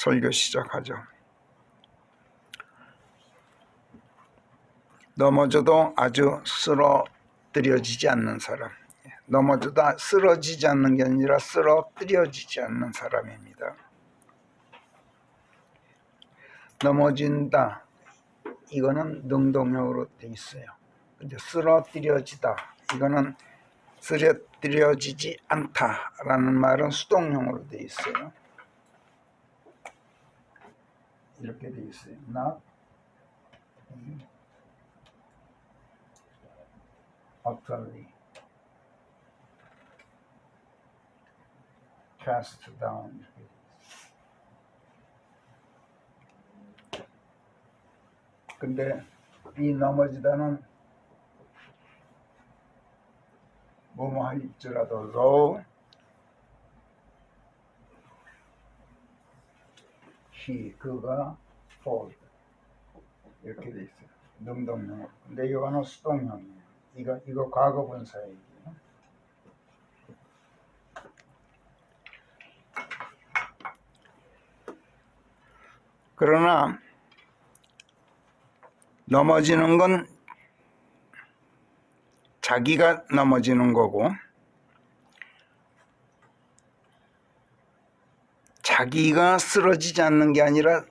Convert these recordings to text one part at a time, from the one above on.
설교 시작하죠. 넘어져도 아주 쓰러뜨려지지 않는 사람. 넘어져도 쓰러지지 않는 게 아니라 쓰러뜨려지지 않는 사람입니다. 넘어진다, 이거는 능동형으로 돼 있어요. 근데 쓰러뜨려지다, 이거는 쓰러뜨려지지 않다라는 말은 수동형으로 돼 있어요. 이렇게 돼 있어요. Not utterly cast down. 근데 이 넘어지다는 뭐뭐 할지라도 though 그가 fall 이렇게 돼 있어요. 능동형. 근데 이거는 수동형이에요. 이거 과거 분사 얘기예요. 그러나 넘어지는 건 자기가 넘어지는 거고, 자기가 쓰러지지 않는 게 아니라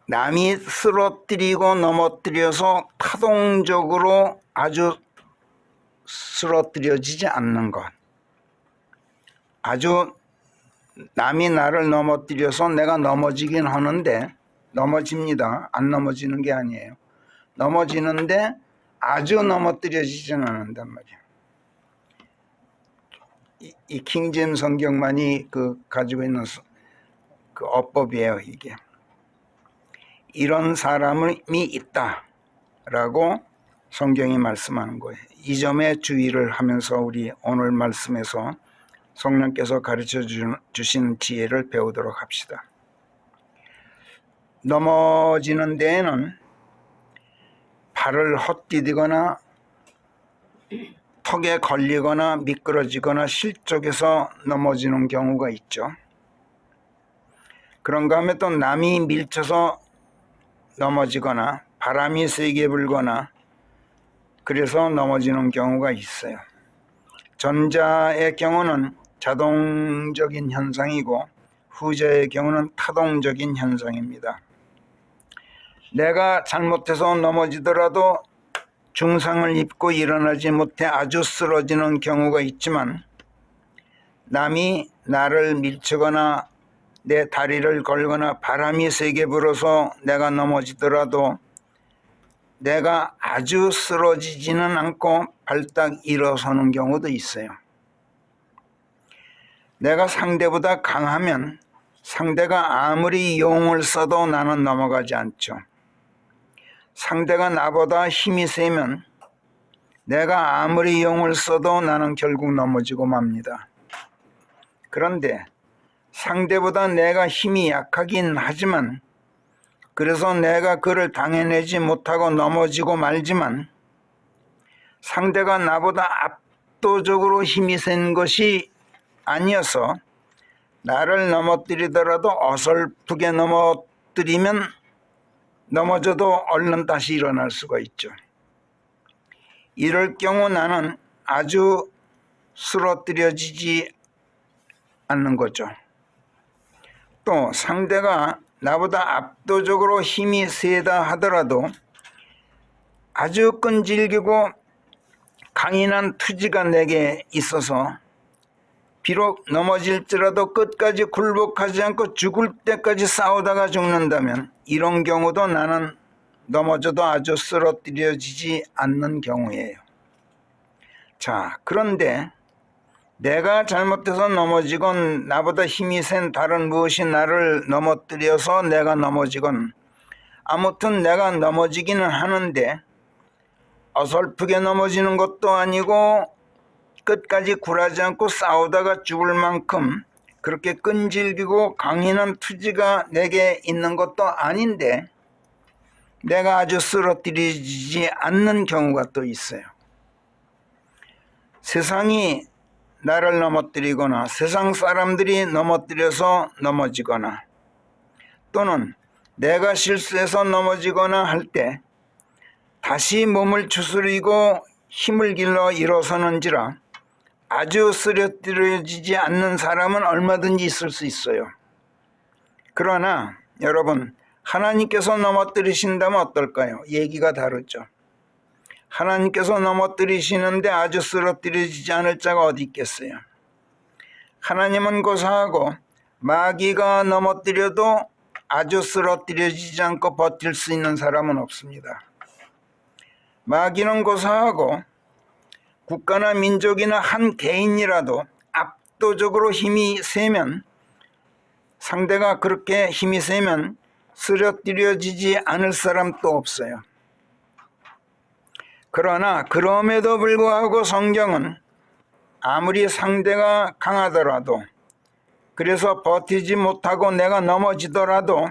남이 쓰러뜨리고 넘어뜨려서 타동적으로 아주 쓰러뜨려지지 않는 것. 아주 남이 나를 넘어뜨려서 내가 넘어지긴 하는데, 넘어집니다. 안 넘어지는 게 아니에요. 넘어지는데 아주 넘어뜨려지지는 않는단 말이에요. 이 킹제임스 성경만이 가지고 있는 그 어법이에요, 이게. 이런 사람이 있다라고 성경이 말씀하는 거예요. 이 점에 주의를 하면서 우리 오늘 말씀에서 성령께서 가르쳐 주신 지혜를 배우도록 합시다. 넘어지는 데에는 발을 헛디디거나 턱에 걸리거나 미끄러지거나 실족해서 넘어지는 경우가 있죠. 그런가 하면 또 남이 밀쳐서 넘어지거나 바람이 세게 불거나 그래서 넘어지는 경우가 있어요. 전자의 경우는 자동적인 현상이고 후자의 경우는 타동적인 현상입니다. 내가 잘못해서 넘어지더라도 중상을 입고 일어나지 못해 아주 쓰러지는 경우가 있지만, 남이 나를 밀치거나 내 다리를 걸거나 바람이 세게 불어서 내가 넘어지더라도 내가 아주 쓰러지지는 않고 발딱 일어서는 경우도 있어요. 내가 상대보다 강하면 상대가 아무리 용을 써도 나는 넘어가지 않죠. 상대가 나보다 힘이 세면 내가 아무리 용을 써도 나는 결국 넘어지고 맙니다. 그런데 상대보다 내가 힘이 약하긴 하지만, 그래서 내가 그를 당해내지 못하고 넘어지고 말지만, 상대가 나보다 압도적으로 힘이 센 것이 아니어서 나를 넘어뜨리더라도 어설프게 넘어뜨리면 넘어져도 얼른 다시 일어날 수가 있죠. 이럴 경우 나는 아주 쓰러뜨려지지 않는 거죠. 또 상대가 나보다 압도적으로 힘이 세다 하더라도 아주 끈질기고 강인한 투지가 내게 있어서 비록 넘어질지라도 끝까지 굴복하지 않고 죽을 때까지 싸우다가 죽는다면, 이런 경우도 나는 넘어져도 아주 쓰러뜨려지지 않는 경우예요. 자, 그런데 내가 잘못해서 넘어지건 나보다 힘이 센 다른 무엇이 나를 넘어뜨려서 내가 넘어지건, 아무튼 내가 넘어지기는 하는데 어설프게 넘어지는 것도 아니고 끝까지 굴하지 않고 싸우다가 죽을 만큼 그렇게 끈질기고 강인한 투지가 내게 있는 것도 아닌데 내가 아주 쓰러뜨리지 않는 경우가 또 있어요. 세상이 나를 넘어뜨리거나 세상 사람들이 넘어뜨려서 넘어지거나 또는 내가 실수해서 넘어지거나 할 때 다시 몸을 추스리고 힘을 길러 일어서는지라 아주 쓰러뜨려지지 않는 사람은 얼마든지 있을 수 있어요. 그러나 여러분, 하나님께서 넘어뜨리신다면 어떨까요? 얘기가 다르죠. 하나님께서 넘어뜨리시는데 아주 쓰러뜨려지지 않을 자가 어디 있겠어요? 하나님은 고사하고 마귀가 넘어뜨려도 아주 쓰러뜨려지지 않고 버틸 수 있는 사람은 없습니다. 마귀는 고사하고 국가나 민족이나 한 개인이라도 압도적으로 힘이 세면, 상대가 그렇게 힘이 세면 쓰러뜨려지지 않을 사람 또 없어요. 그러나 그럼에도 불구하고 성경은 아무리 상대가 강하더라도, 그래서 버티지 못하고 내가 넘어지더라도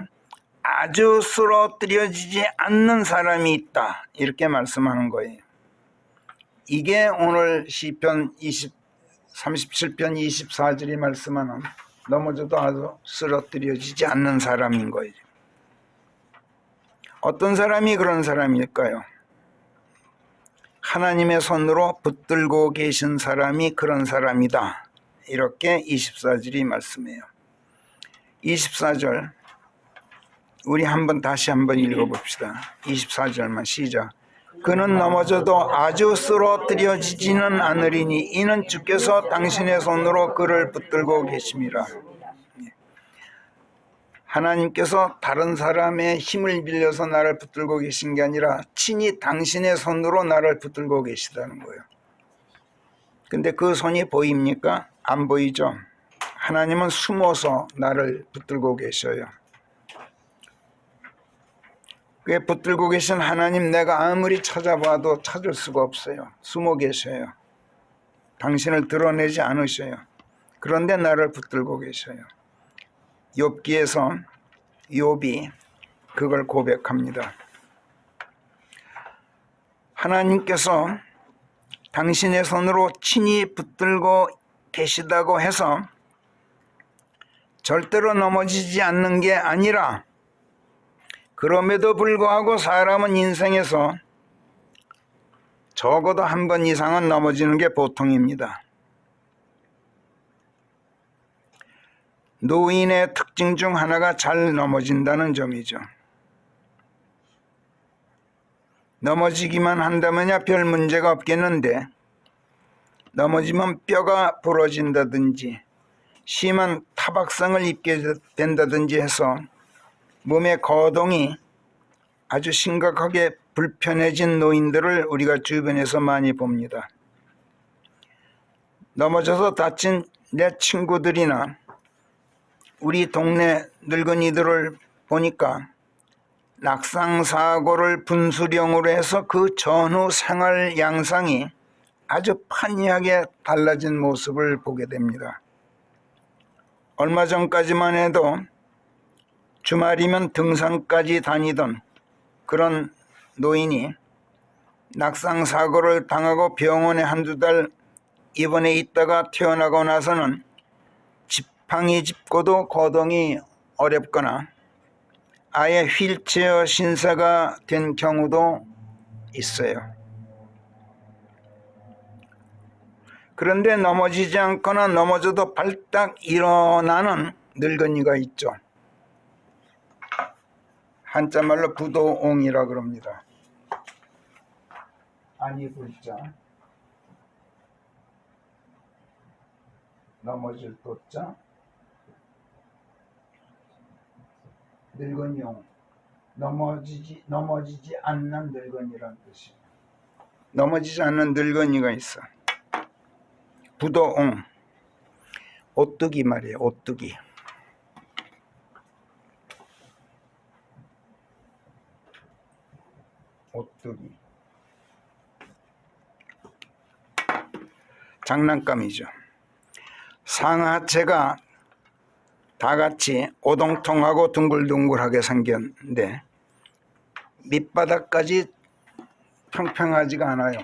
아주 쓰러뜨려지지 않는 사람이 있다, 이렇게 말씀하는 거예요. 이게 오늘 시편 37편 24절이 말씀하는 넘어져도 아주 쓰러뜨려지지 않는 사람인 거예요. 어떤 사람이 그런 사람일까요? 하나님의 손으로 붙들고 계신 사람이 그런 사람이다, 이렇게 24절이 말씀해요. 24절 우리 다시 한번 읽어봅시다. 24절만 시작. 그는 넘어져도 아주 쓰러뜨려지지는 않으리니 이는 주께서 당신의 손으로 그를 붙들고 계심이라. 하나님께서 다른 사람의 힘을 빌려서 나를 붙들고 계신 게 아니라 친히 당신의 손으로 나를 붙들고 계시다는 거예요. 근데 그 손이 보입니까? 안 보이죠? 하나님은 숨어서 나를 붙들고 계셔요. 그 붙들고 계신 하나님, 내가 아무리 찾아봐도 찾을 수가 없어요. 숨어 계셔요. 당신을 드러내지 않으셔요. 그런데 나를 붙들고 계셔요. 욥기에서 욥이 그걸 고백합니다. 하나님께서 당신의 손으로 친히 붙들고 계시다고 해서 절대로 넘어지지 않는 게 아니라, 그럼에도 불구하고 사람은 인생에서 적어도 한 번 이상은 넘어지는 게 보통입니다. 노인의 특징 중 하나가 잘 넘어진다는 점이죠. 넘어지기만 한다면야 별 문제가 없겠는데, 넘어지면 뼈가 부러진다든지 심한 타박상을 입게 된다든지 해서 몸의 거동이 아주 심각하게 불편해진 노인들을 우리가 주변에서 많이 봅니다. 넘어져서 다친 내 친구들이나 우리 동네 늙은이들을 보니까 낙상사고를 분수령으로 해서 그 전후 생활 양상이 아주 판이하게 달라진 모습을 보게 됩니다. 얼마 전까지만 해도 주말이면 등산까지 다니던 그런 노인이 낙상사고를 당하고 병원에 한두 달 입원해 있다가 퇴원하고 나서는 지팡이 짚고도 거동이 어렵거나 아예 휠체어 신사가 된 경우도 있어요. 그런데 넘어지지 않거나 넘어져도 발딱 일어나는 늙은이가 있죠. 한자말로 부도옹이라 그럽니다. 아니 불자, 넘어질 도자, 늙은이용, 넘어지지 않는 늙은이란 뜻이에요. 넘어지지 않는 늙은이가 있어. 부도옹, 오뚜기 말이에요. 오뚜기. 오뚜기. 장난감이죠. 상하체가 다 같이 오동통하고 둥글둥글하게 생겼는데 밑바닥까지 평평하지가 않아요.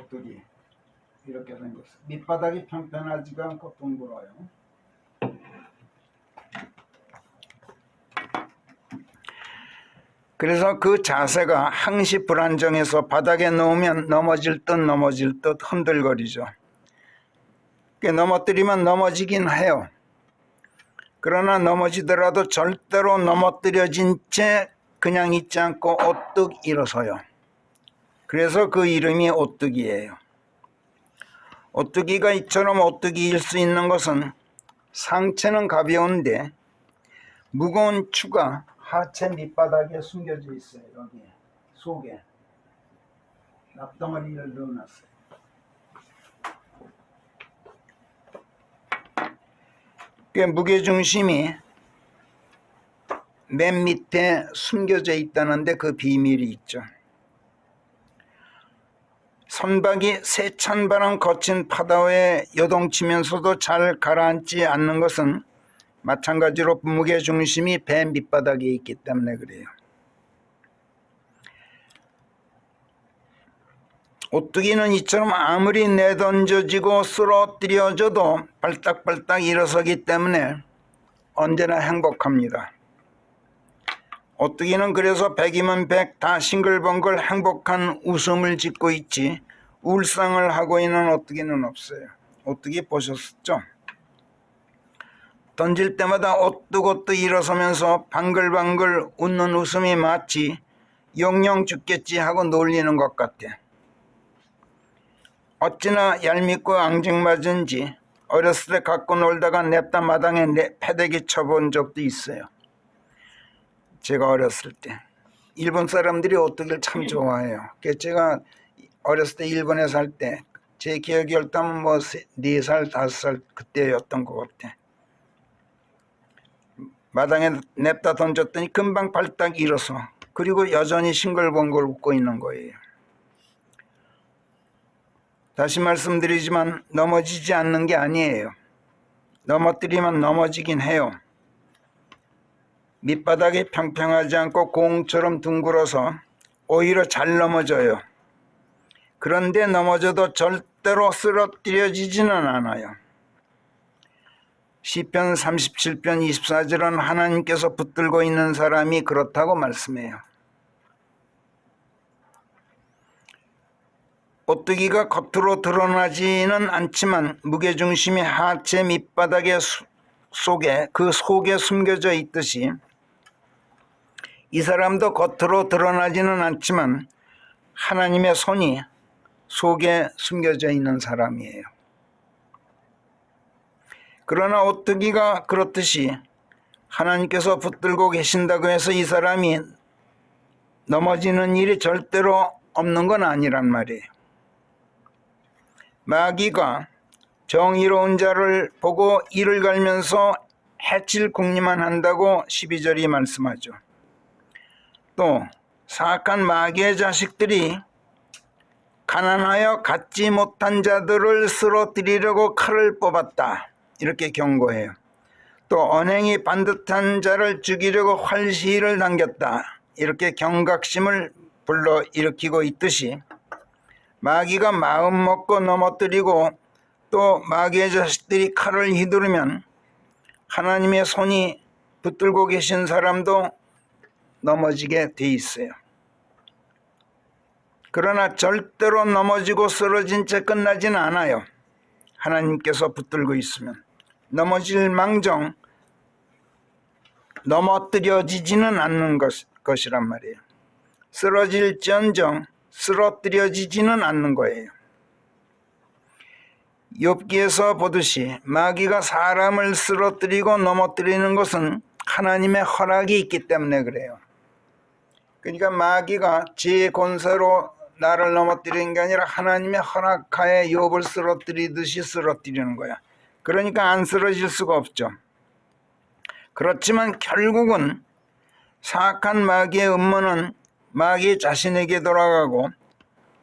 오뚜기 이렇게 생겼어요. 밑바닥이 평평하지가 않고 둥글어요. 그래서 그 자세가 항시 불안정해서 바닥에 놓으면 넘어질 듯 흔들거리죠. 넘어뜨리면 넘어지긴 해요. 그러나 넘어지더라도 절대로 넘어뜨려진 채 그냥 있지 않고 오뚝 일어서요. 그래서 그 이름이 오뚜기예요. 오뚜기가 이처럼 오뚜기일 수 있는 것은 상체는 가벼운데 무거운 추가 하체 밑바닥에 숨겨져 있어요. 여기 속에 납덩어리를 넣어놨어요. 무게중심이 맨 밑에 숨겨져 있다는데 그 비밀이 있죠. 선박이 세찬바람 거친 파도에 요동치면서도 잘 가라앉지 않는 것은 마찬가지로 무게중심이 배 밑바닥에 있기 때문에 그래요. 오뚜기는 이처럼 아무리 내던져지고 쓰러뜨려져도 발딱발딱 일어서기 때문에 언제나 행복합니다. 오뚜기는 그래서 백이면 백 다 싱글벙글 행복한 웃음을 짓고 있지 울상을 하고 있는 오뚜기는 없어요. 오뚜기 보셨죠? 던질 때마다 오뚝오뚝 일어서면서 방글방글 웃는 웃음이 마치 영영 죽겠지 하고 놀리는 것 같아. 어찌나 얄밉고 앙증맞은지 어렸을 때 갖고 놀다가 냅다 마당에 패대기 쳐본 적도 있어요. 제가 어렸을 때 일본 사람들이 오뚜기를 참 좋아해요. 제가 어렸을 때 일본에 살 때 제 기억이 옳다면 4살, 5살 그때였던 것 같아. 마당에 냅다 던졌더니 금방 발딱 일어서 그리고 여전히 싱글벙글 웃고 있는 거예요. 다시 말씀드리지만 넘어지지 않는 게 아니에요. 넘어뜨리면 넘어지긴 해요. 밑바닥이 평평하지 않고 공처럼 둥글어서 오히려 잘 넘어져요. 그런데 넘어져도 절대로 쓰러뜨려지지는 않아요. 시편 37편 24절은 하나님께서 붙들고 있는 사람이 그렇다고 말씀해요. 오뚜기가 겉으로 드러나지는 않지만 무게중심이 하체 밑바닥의 속에 그 속에 숨겨져 있듯이 이 사람도 겉으로 드러나지는 않지만 하나님의 손이 속에 숨겨져 있는 사람이에요. 그러나 오뚜기가 그렇듯이 하나님께서 붙들고 계신다고 해서 이 사람이 넘어지는 일이 절대로 없는 건 아니란 말이에요. 마귀가 정의로운 자를 보고 이를 갈면서 해칠 궁리만 한다고 12절이 말씀하죠. 또 사악한 마귀의 자식들이 가난하여 갖지 못한 자들을 쓰러뜨리려고 칼을 뽑았다. 이렇게 경고해요. 또 언행이 반듯한 자를 죽이려고 활시위를 당겼다. 이렇게 경각심을 불러일으키고 있듯이 마귀가 마음 먹고 넘어뜨리고 또 마귀의 자식들이 칼을 휘두르면 하나님의 손이 붙들고 계신 사람도 넘어지게 돼 있어요. 그러나 절대로 넘어지고 쓰러진 채 끝나지는 않아요. 하나님께서 붙들고 있으면 넘어질 망정 넘어뜨려지지는 않는 것이란 말이에요. 쓰러질지언정 쓰러뜨려지지는 않는 거예요. 욥기에서 보듯이 마귀가 사람을 쓰러뜨리고 넘어뜨리는 것은 하나님의 허락이 있기 때문에 그래요. 그러니까 마귀가 제 권세로 나를 넘어뜨리는 게 아니라 하나님의 허락하에 욥을 쓰러뜨리듯이 쓰러뜨리는 거야. 그러니까 안 쓰러질 수가 없죠. 그렇지만 결국은 사악한 마귀의 음모는 마귀 자신에게 돌아가고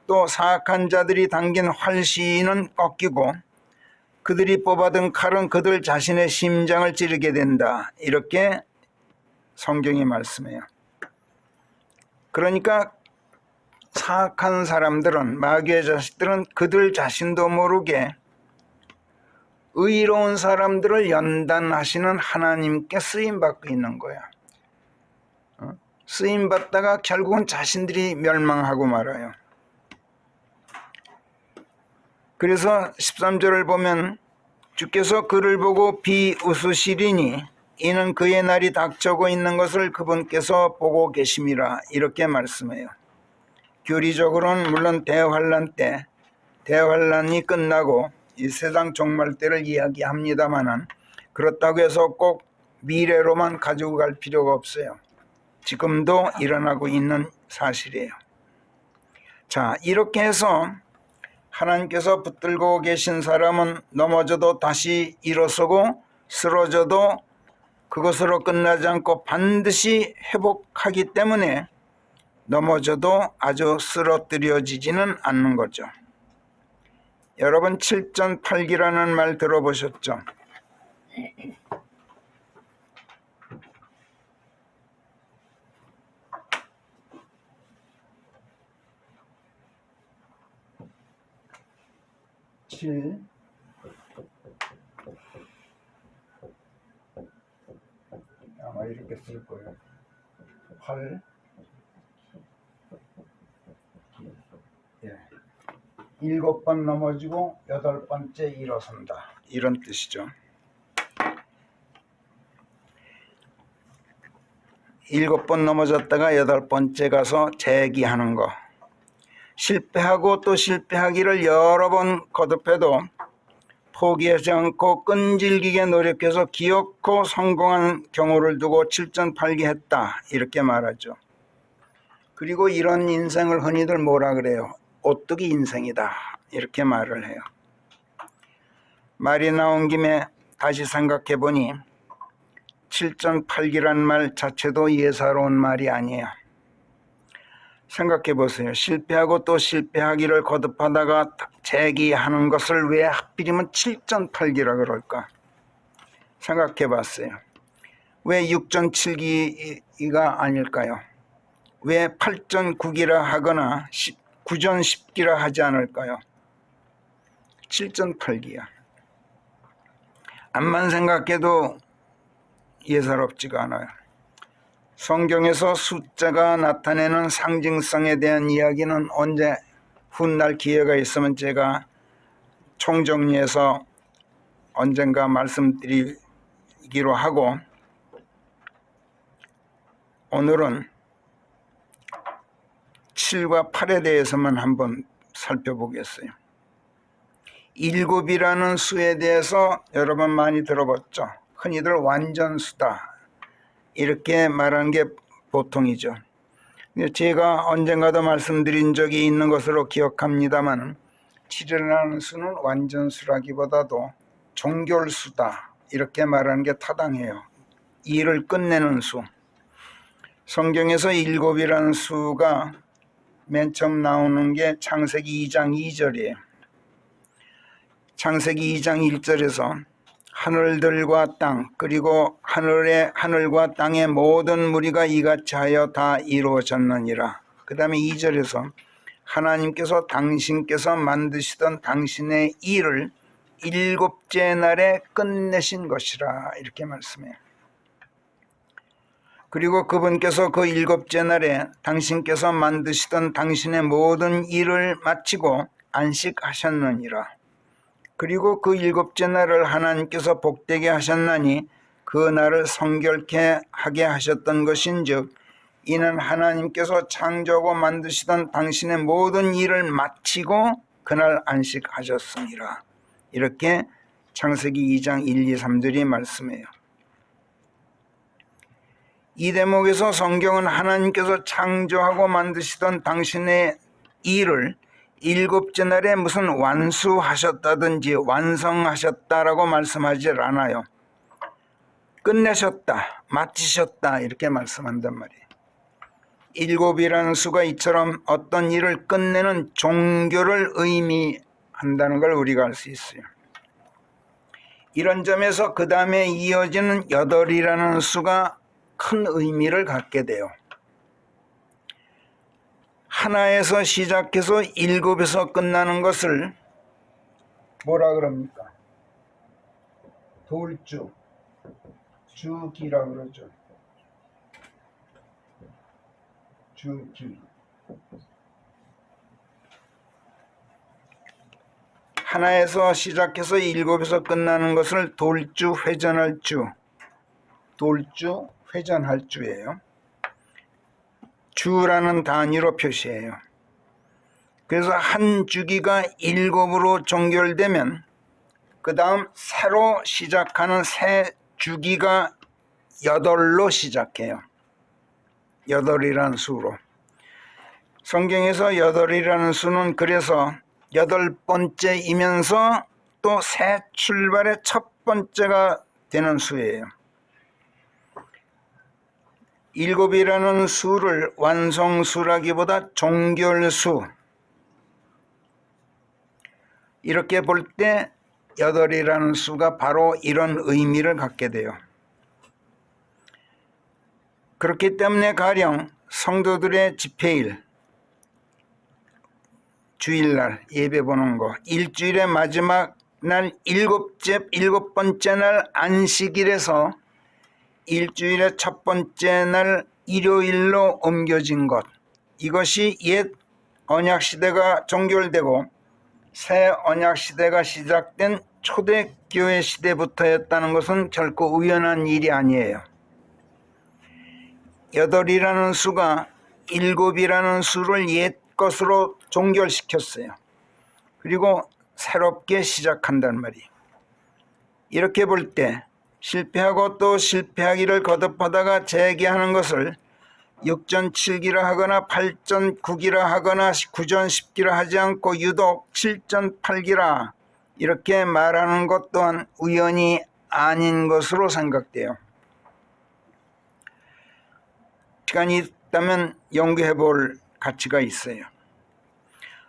또 사악한 자들이 당긴 활시는 꺾이고 그들이 뽑아든 칼은 그들 자신의 심장을 찌르게 된다. 이렇게 성경이 말씀해요. 그러니까 사악한 사람들은, 마귀의 자식들은 그들 자신도 모르게 의로운 사람들을 연단하시는 하나님께 쓰임받고 있는 거야. 쓰임받다가 결국은 자신들이 멸망하고 말아요. 그래서 13절을 보면 주께서 그를 보고 비웃으시리니 이는 그의 날이 닥쳐오고 있는 것을 그분께서 보고 계심이라, 이렇게 말씀해요. 교리적으로는 물론 대환란 때, 대환란이 끝나고 이 세상 종말 때를 이야기합니다마는 그렇다고 해서 꼭 미래로만 가지고 갈 필요가 없어요. 지금도 일어나고 있는 사실이에요. 자, 이렇게 해서 하나님께서 붙들고 계신 사람은 넘어져도 다시 일어서고 쓰러져도 그것으로 끝나지 않고 반드시 회복하기 때문에 넘어져도 아주 쓰러뜨려지지는 않는 거죠. 여러분 7전8기라는 말 들어보셨죠? 아마 이렇게 쓸 거예요. 8, 예. 7번 넘어지고 8번째 일어선다, 이런 뜻이죠. 7번 넘어졌다가 8번째 가서 재기하는 거. 실패하고 또 실패하기를 여러 번 거듭해도 포기하지 않고 끈질기게 노력해서 기어코 성공한 경우를 두고 7전8기 했다, 이렇게 말하죠. 그리고 이런 인생을 흔히들 뭐라 그래요? 오뚜기 인생이다, 이렇게 말을 해요. 말이 나온 김에 다시 생각해 보니 7전8기란 말 자체도 예사로운 말이 아니에요. 생각해 보세요. 실패하고 또 실패하기를 거듭하다가 재기하는 것을 왜 하필이면 7전8기라 그럴까? 생각해 봤어요. 왜 6전7기가 아닐까요? 왜 8전9기라 하거나 9전10기라 하지 않을까요? 7전8기야. 암만 생각해도 예사롭지가 않아요. 성경에서 숫자가 나타내는 상징성에 대한 이야기는 언제 훗날 기회가 있으면 제가 총정리해서 언젠가 말씀드리기로 하고, 오늘은 7과 8에 대해서만 한번 살펴보겠어요. 7이라는 수에 대해서 여러분 많이 들어봤죠? 흔히들 완전수다, 이렇게 말하는 게 보통이죠. 제가 언젠가도 말씀드린 적이 있는 것으로 기억합니다만 7이라는 수는 완전수라기보다도 종결수다, 이렇게 말하는 게 타당해요. 일을 끝내는 수. 성경에서 7이라는 수가 맨 처음 나오는 게 창세기 2장 2절이에요. 창세기 2장 1절에서 하늘들과 땅, 그리고 하늘과 땅의 모든 무리가 이같이 하여 다 이루어졌느니라. 그 다음에 2절에서 하나님께서 당신께서 만드시던 당신의 일을 7째 날에 끝내신 것이라, 이렇게 말씀해요. 그리고 그분께서 그 7째 날에 당신께서 만드시던 당신의 모든 일을 마치고 안식하셨느니라. 그리고 그 7째 날을 하나님께서 복되게 하셨나니 그 날을 성결케 하게 하셨던 것인즉 이는 하나님께서 창조하고 만드시던 당신의 모든 일을 마치고 그날 안식하셨습니다. 이렇게 창세기 2장 1, 2, 3절이 말씀해요. 이 대목에서 성경은 하나님께서 창조하고 만드시던 당신의 일을 7째 날에 무슨 완수하셨다든지 완성하셨다라고 말씀하지 않아요. 끝내셨다, 마치셨다, 이렇게 말씀한단 말이에요. 7이라는 수가 이처럼 어떤 일을 끝내는 종교를 의미한다는 걸 우리가 알 수 있어요. 이런 점에서 그 다음에 이어지는 8이라는 수가 큰 의미를 갖게 돼요. 하나에서 시작해서 일곱에서 끝나는 것을 뭐라 그럽니까? 돌주, 주기라 그러죠. 주기. 하나에서 시작해서 일곱에서 끝나는 것을 돌주, 회전할 주, 돌주, 회전할 주예요. 주라는 단위로 표시해요. 그래서 한 주기가 일곱으로 종결되면 그 다음 새로 시작하는 새 주기가 여덟로 시작해요. 여덟이라는 수로. 성경에서 여덟이라는 수는 그래서 여덟 번째이면서 또 새 출발의 첫 번째가 되는 수예요. 일곱이라는 수를 완성수라기보다 종결수, 이렇게 볼 때 여덟이라는 수가 바로 이런 의미를 갖게 돼요. 그렇기 때문에 가령 성도들의 집회일, 주일날 예배 보는 거, 일주일의 마지막 날 일곱 번째 날 안식일에서 일주일의 첫 번째 날 일요일로 옮겨진 것, 이것이 옛 언약시대가 종결되고 새 언약시대가 시작된 초대교회 시대부터였다는 것은 결코 우연한 일이 아니에요. 여덟이라는 수가 일곱이라는 수를 옛 것으로 종결시켰어요. 그리고 새롭게 시작한단 말이에요. 이렇게 볼 때 실패하고 또 실패하기를 거듭하다가 재개하는 것을 6전 7기라 하거나 8전 9기라 하거나 9전 10기라 하지 않고 유독 7전 8기라 이렇게 말하는 것 또한 우연이 아닌 것으로 생각돼요. 시간이 있다면 연구해 볼 가치가 있어요.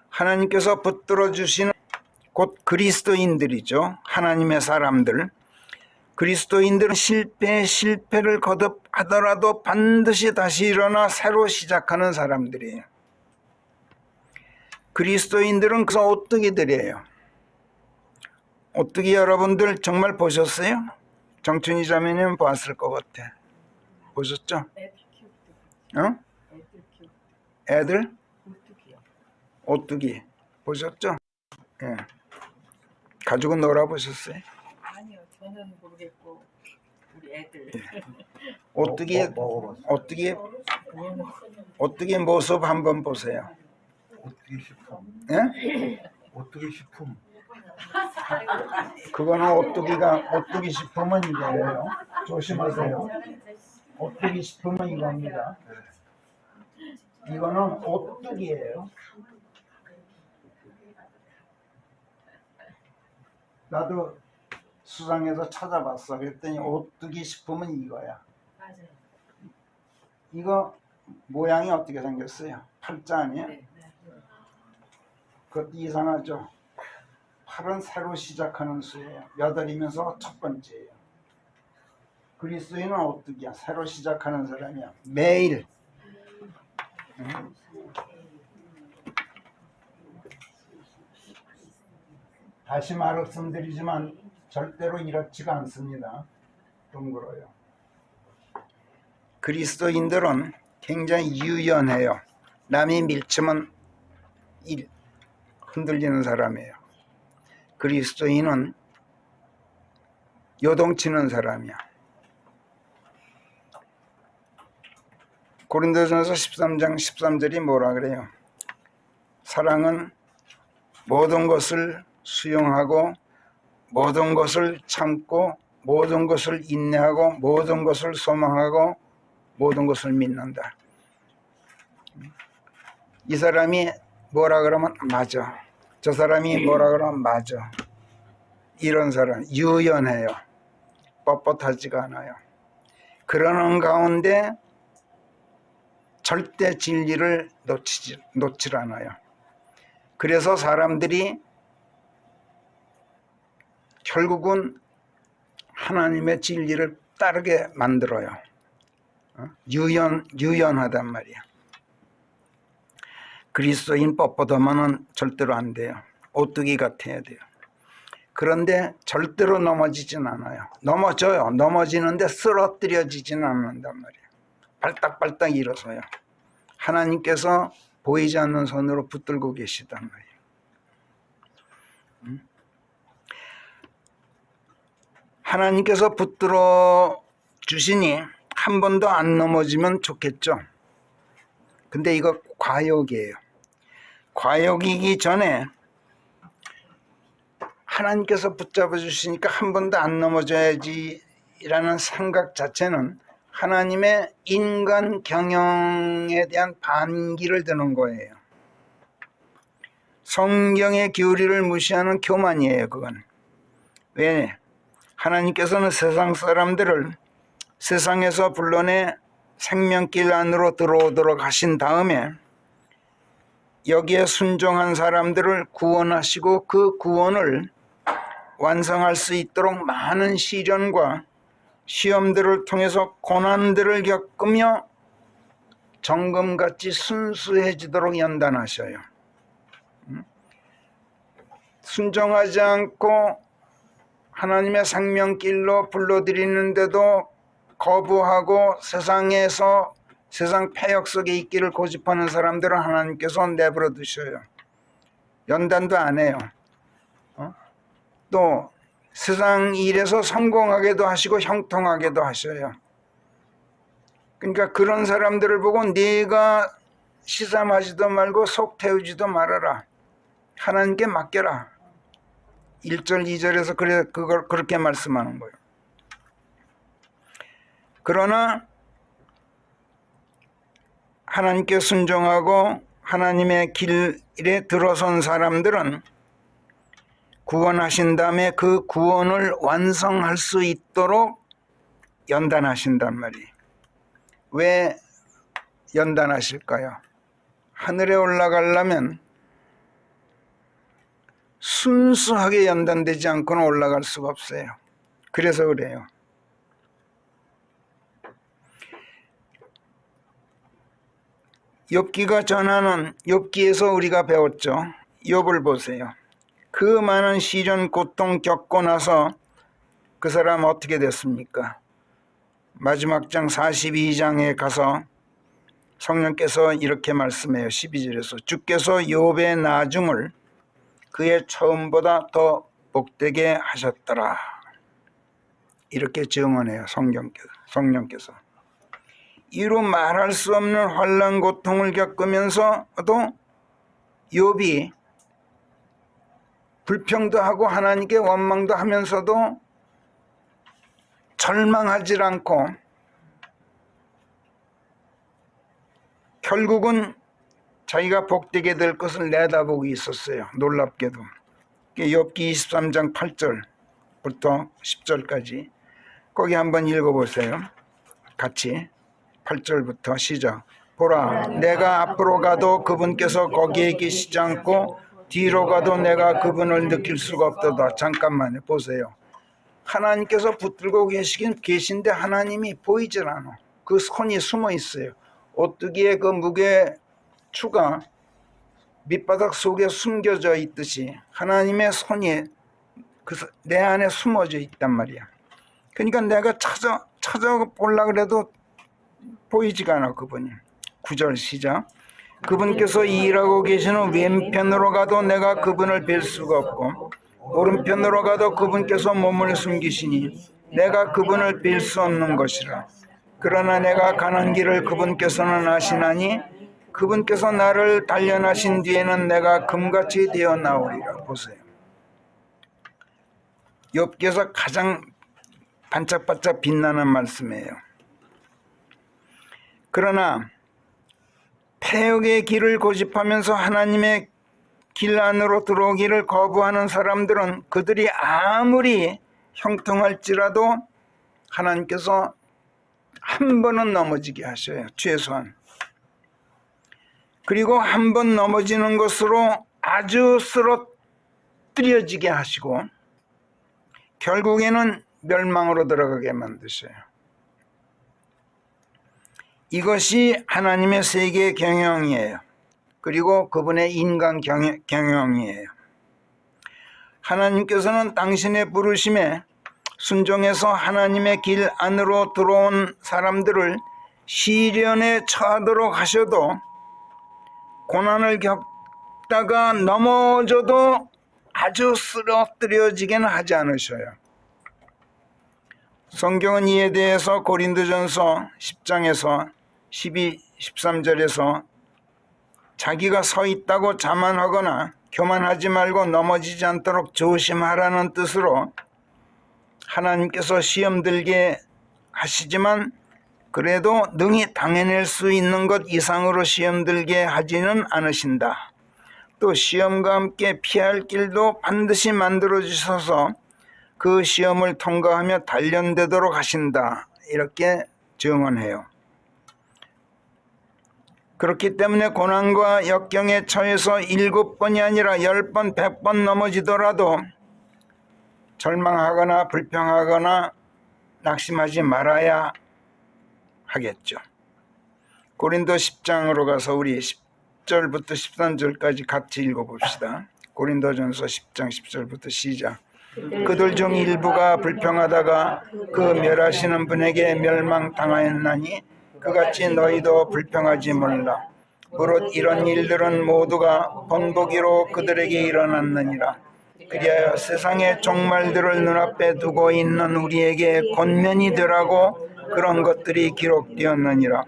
하나님께서 붙들어 주시는 곧 그리스도인들이죠. 하나님의 사람들. 그리스도인들은 실패를 거듭하더라도 반드시 다시 일어나 새로 시작하는 사람들이에요. 그리스도인들은 그래서 오뚜기들이에요. 오뚜기 여러분들 정말 보셨어요? 정춘희 자매님 봤을 것 같아. 보셨죠? 어? 애들? 오뚜기 보셨죠? 예. 가지고 놀아보셨어요? 아니요, 저는 모르겠고 우리 애들. 예. 오뚜기 모습 한번 보세요. 오뚜기 식품. 예? 오뚜기 식품. 그거는 오뚜기 식품은 이거예요. 조심하세요. 오뚜기 식품은 이겁니다. 이거는 오뚜기예요. 나도 수상해서 찾아봤어. 그랬더니 오뚜기 식품은 이거야. 맞아요. 이거 모양이 어떻게 생겼어요? 팔자 아니에요? 네. 그것도 이상하죠? 팔은 새로 시작하는 수예요. 여덟이면서 첫 번째예요. 그리스도인은 오뚜기야. 새로 시작하는 사람이야. 매일. 다시 말씀드리지만 절대로 이렇지가 않습니다. 둥그러요. 그리스도인들은 굉장히 유연해요. 남이 밀치면 흔들리는 사람이에요. 그리스도인은 요동치는 사람이야. 고린도전서 13장 13절이 뭐라 그래요? 사랑은 모든 것을 수용하고 모든 것을 참고 모든 것을 인내하고 모든 것을 소망하고 모든 것을 믿는다. 이 사람이 뭐라 그러면 맞아. 저 사람이 뭐라 그러면 맞아. 이런 사람 유연해요. 뻣뻣하지가 않아요. 그러는 가운데 절대 진리를 놓질 않아요. 그래서 사람들이 결국은 하나님의 진리를 따르게 만들어요. 유연하단 말이야. 그리스도인 뻣뻣하면은 절대로 안 돼요. 오뚜기 같아야 돼요. 그런데 절대로 넘어지진 않아요. 넘어져요. 넘어지는데 쓰러뜨려지진 않는단 말이에요. 발딱발딱 일어서요. 하나님께서 보이지 않는 손으로 붙들고 계시단 말이에요. 하나님께서 붙들어 주시니 한 번도 안 넘어지면 좋겠죠. 근데 이거 과욕이에요. 과욕이기 전에 하나님께서 붙잡아 주시니까 한 번도 안 넘어져야지라는 생각 자체는 하나님의 인간 경영에 대한 반기를 드는 거예요. 성경의 교리를 무시하는 교만이에요. 그건. 왜? 하나님께서는 세상 사람들을 세상에서 불러내 생명길 안으로 들어오도록 하신 다음에 여기에 순종한 사람들을 구원하시고 그 구원을 완성할 수 있도록 많은 시련과 시험들을 통해서 고난들을 겪으며 정금같이 순수해지도록 연단하셔요. 순종하지 않고 하나님의 생명길로 불러들이는데도 거부하고 세상에서 세상 폐역 속에 있기를 고집하는 사람들은 하나님께서 내버려 두셔요. 연단도 안 해요. 또 세상 일에서 성공하게도 하시고 형통하게도 하셔요. 그러니까 그런 사람들을 보고 네가 시샘하지도 말고 속 태우지도 말아라. 하나님께 맡겨라. 1절 2절에서 그걸 그렇게 말씀하는 거예요. 그러나 하나님께 순종하고 하나님의 길에 들어선 사람들은 구원하신 다음에 그 구원을 완성할 수 있도록 연단하신단 말이에요. 왜 연단하실까요? 하늘에 올라가려면 순수하게 연단되지 않고는 올라갈 수가 없어요. 그래서 그래요. 욥기가 전하는 욥기에서 우리가 배웠죠. 욥을 보세요. 그 많은 시련 고통 겪고 나서 그 사람 어떻게 됐습니까? 마지막 장 42장에 가서 성령께서 이렇게 말씀해요. 12절에서 주께서 욥의 나중을 그의 처음보다 더 복되게 하셨더라. 이렇게 증언해요. 성령께서. 이루 말할 수 없는 환난 고통을 겪으면서도 욥이 불평도 하고 하나님께 원망도 하면서도 절망하지 않고 결국은 자기가 복되게 될 것을 내다보고 있었어요. 놀랍게도. 욥기 23장 8절부터 10절까지 거기 한번 읽어보세요. 같이 8절부터 시작. 보라, 내가 앞으로 가도 그분께서 거기에 계시지 않고 뒤로 가도 내가 그분을 느낄 수가 없도다. 잠깐만요. 보세요. 하나님께서 붙들고 계신데 하나님이 보이질 않아. 그 손이 숨어 있어요. 오뚜기의 그 무게 추가 밑바닥 속에 숨겨져 있듯이 하나님의 손이 내 안에 숨어져 있단 말이야. 그러니까 내가 찾아보려고 그래도 보이지가 않아. 그분이. 9절 시작. 그분께서 일하고 계시는 왼편으로 가도 내가 그분을 뵐 수가 없고 오른편으로 가도 그분께서 몸을 숨기시니 내가 그분을 뵐 수 없는 것이라. 그러나 내가 가는 길을 그분께서는 아시나니 그분께서 나를 단련하신 뒤에는 내가 금같이 되어 나오리라. 보세요. 욥기에서 가장 반짝반짝 빛나는 말씀이에요. 그러나 폐역의 길을 고집하면서 하나님의 길 안으로 들어오기를 거부하는 사람들은 그들이 아무리 형통할지라도 하나님께서 한 번은 넘어지게 하셔요. 최소한. 그리고 한 번 넘어지는 것으로 아주 쓰러뜨려지게 하시고 결국에는 멸망으로 들어가게 만드셔요. 이것이 하나님의 세계 경영이에요. 그리고 그분의 인간 경영이에요. 하나님께서는 당신의 부르심에 순종해서 하나님의 길 안으로 들어온 사람들을 시련에 처하도록 하셔도 고난을 겪다가 넘어져도 아주 쓰러뜨려지게는 하지 않으셔요. 성경은 이에 대해서 고린도전서 10장에서 12, 13절에서 자기가 서 있다고 자만하거나 교만하지 말고 넘어지지 않도록 조심하라는 뜻으로 하나님께서 시험 들게 하시지만 그래도 능히 당해낼 수 있는 것 이상으로 시험 들게 하지는 않으신다. 또 시험과 함께 피할 길도 반드시 만들어 주셔서 그 시험을 통과하며 단련되도록 하신다. 이렇게 증언해요. 그렇기 때문에 고난과 역경에 처해서 7번이 아니라 10번, 100번 넘어지더라도 절망하거나 불평하거나 낙심하지 말아야 하겠죠. 고린도 10장으로 가서 우리 10절부터 13절까지 같이 읽어봅시다. 고린도전서 10장 10절부터 시작. 그들 중 일부가 불평하다가 그 멸하시는 분에게 멸망당하였나니 그같이 너희도 불평하지 말라. 무릇 이런 일들은 모두가 본보기로 그들에게 일어났느니라. 그리하여 세상의 종말들을 눈앞에 두고 있는 우리에게 권면이 되라고 그런 것들이 기록되었느니라.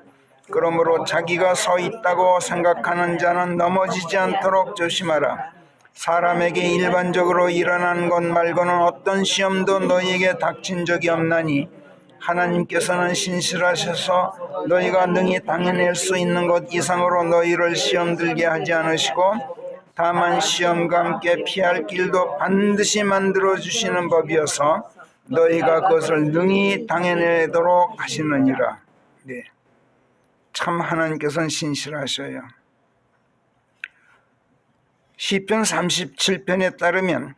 그러므로 자기가 서 있다고 생각하는 자는 넘어지지 않도록 조심하라. 사람에게 일반적으로 일어난 것 말고는 어떤 시험도 너희에게 닥친 적이 없나니 하나님께서는 신실하셔서 너희가 능히 당해낼 수 있는 것 이상으로 너희를 시험 들게 하지 않으시고 다만 시험과 함께 피할 길도 반드시 만들어 주시는 법이어서 너희가 그것을 능히 당해내도록 하시느니라. 네. 참 하나님께서는 신실하셔요. 시편 37편에 따르면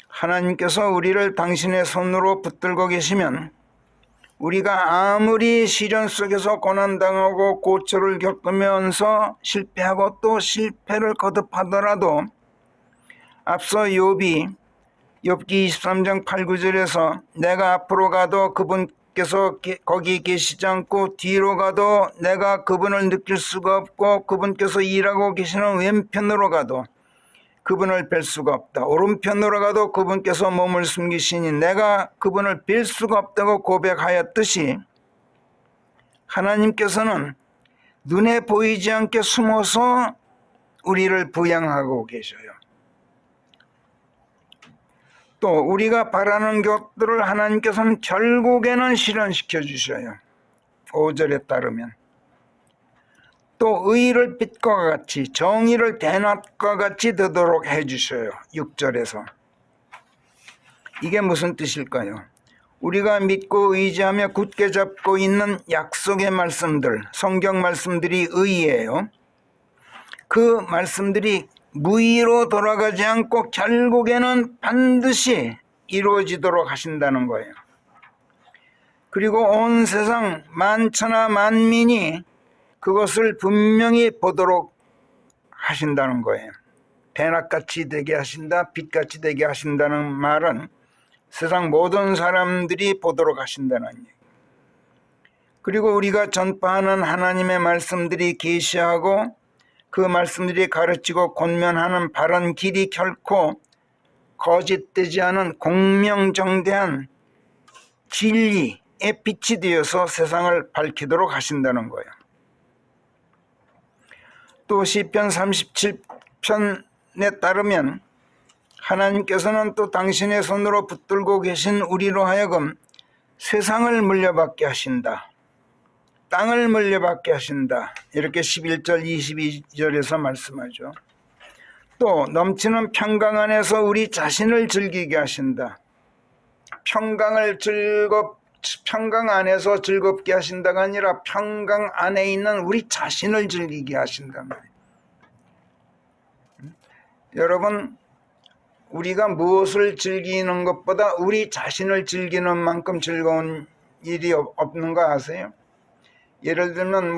하나님께서 우리를 당신의 손으로 붙들고 계시면 우리가 아무리 시련 속에서 고난당하고 고초를 겪으면서 실패하고 또 실패를 거듭하더라도 앞서 욥기 23장 8, 9절에서 내가 앞으로 가도 그분께서 거기 계시지 않고 뒤로 가도 내가 그분을 느낄 수가 없고 그분께서 일하고 계시는 왼편으로 가도 그분을 뵐 수가 없다. 오른편으로 가도 그분께서 몸을 숨기시니 내가 그분을 뵐 수가 없다고 고백하였듯이 하나님께서는 눈에 보이지 않게 숨어서 우리를 부양하고 계셔요. 또 우리가 바라는 것들을 하나님께서는 결국에는 실현시켜 주셔요. 5절에 따르면 또 의를 빛과 같이 정의를 대낮과 같이 되도록 해주셔요. 6절에서 이게 무슨 뜻일까요? 우리가 믿고 의지하며 굳게 잡고 있는 약속의 말씀들, 성경 말씀들이 의예요. 그 말씀들이 무의로 돌아가지 않고 결국에는 반드시 이루어지도록 하신다는 거예요. 그리고 온 세상 만천하 만민이 그것을 분명히 보도록 하신다는 거예요. 대낮같이 되게 하신다, 빛같이 되게 하신다는 말은 세상 모든 사람들이 보도록 하신다는 얘기예요. 그리고 우리가 전파하는 하나님의 말씀들이 계시하고 그 말씀들이 가르치고 권면하는 바른 길이 결코 거짓되지 않은 공명정대한 진리의 빛이 되어서 세상을 밝히도록 하신다는 거예요. 또 시편 37편에 따르면 하나님께서는 또 당신의 손으로 붙들고 계신 우리로 하여금 세상을 물려받게 하신다. 땅을 물려받게 하신다. 이렇게 11절 22절에서 말씀하죠. 또 넘치는 평강 안에서 우리 자신을 즐기게 하신다. 평강 안에서 즐겁게 하신다가 아니라 평강 안에 있는 우리 자신을 즐기게 하신단 말이에요. 여러분, 우리가 무엇을 즐기는 것보다 우리 자신을 즐기는 만큼 즐거운 일이 없는 거 아세요? 예를 들면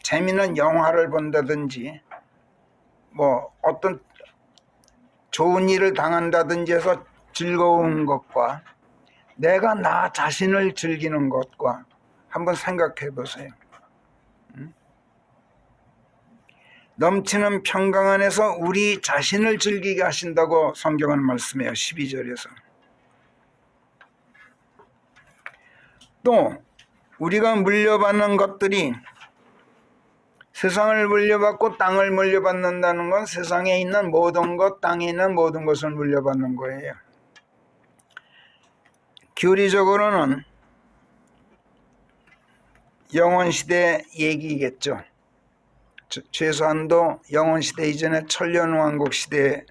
재미있는 영화를 본다든지 뭐 어떤 좋은 일을 당한다든지 해서 즐거운 것과 내가 나 자신을 즐기는 것과 한번 생각해 보세요. 넘치는 평강 안에서 우리 자신을 즐기게 하신다고 성경은 말씀해요. 12절에서. 또 우리가 물려받는 것들이 세상을 물려받고 땅을 물려받는다는 건 세상에 있는 모든 것, 땅에 있는 모든 것을 물려받는 거예요. 교리적으로는 영원시대 얘기겠죠. 최소한도 영원시대 이전에 천년왕국 시대의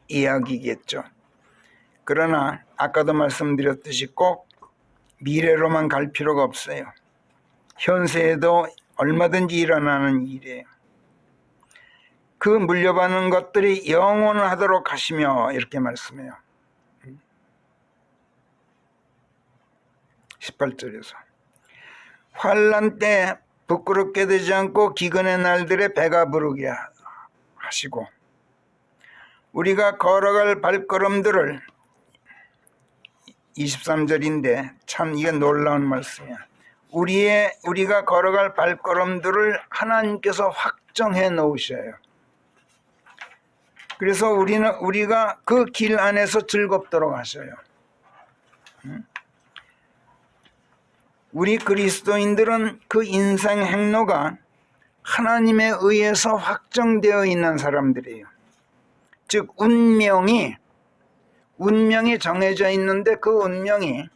이야기겠죠. 그러나 아까도 말씀드렸듯이 꼭 미래로만 갈 필요가 없어요. 현세에도 얼마든지 일어나는 일이에요. 그 물려받는 것들이 영원하도록 하시며 이렇게 말씀해요. 18절에서 환난 때 부끄럽게 되지 않고 기근의 날들에 배가 부르게 하시고 우리가 걸어갈 발걸음들을 23절인데 참 이게 놀라운 말씀이야. 우리가 걸어갈 발걸음들을 하나님께서 확정해 놓으셔요. 그래서 우리가 그 길 안에서 즐겁도록 하셔요. 우리 그리스도인들은 그 인생 행로가 하나님에 의해서 확정되어 있는 사람들이에요. 즉 운명이 정해져 있는데 그 운명이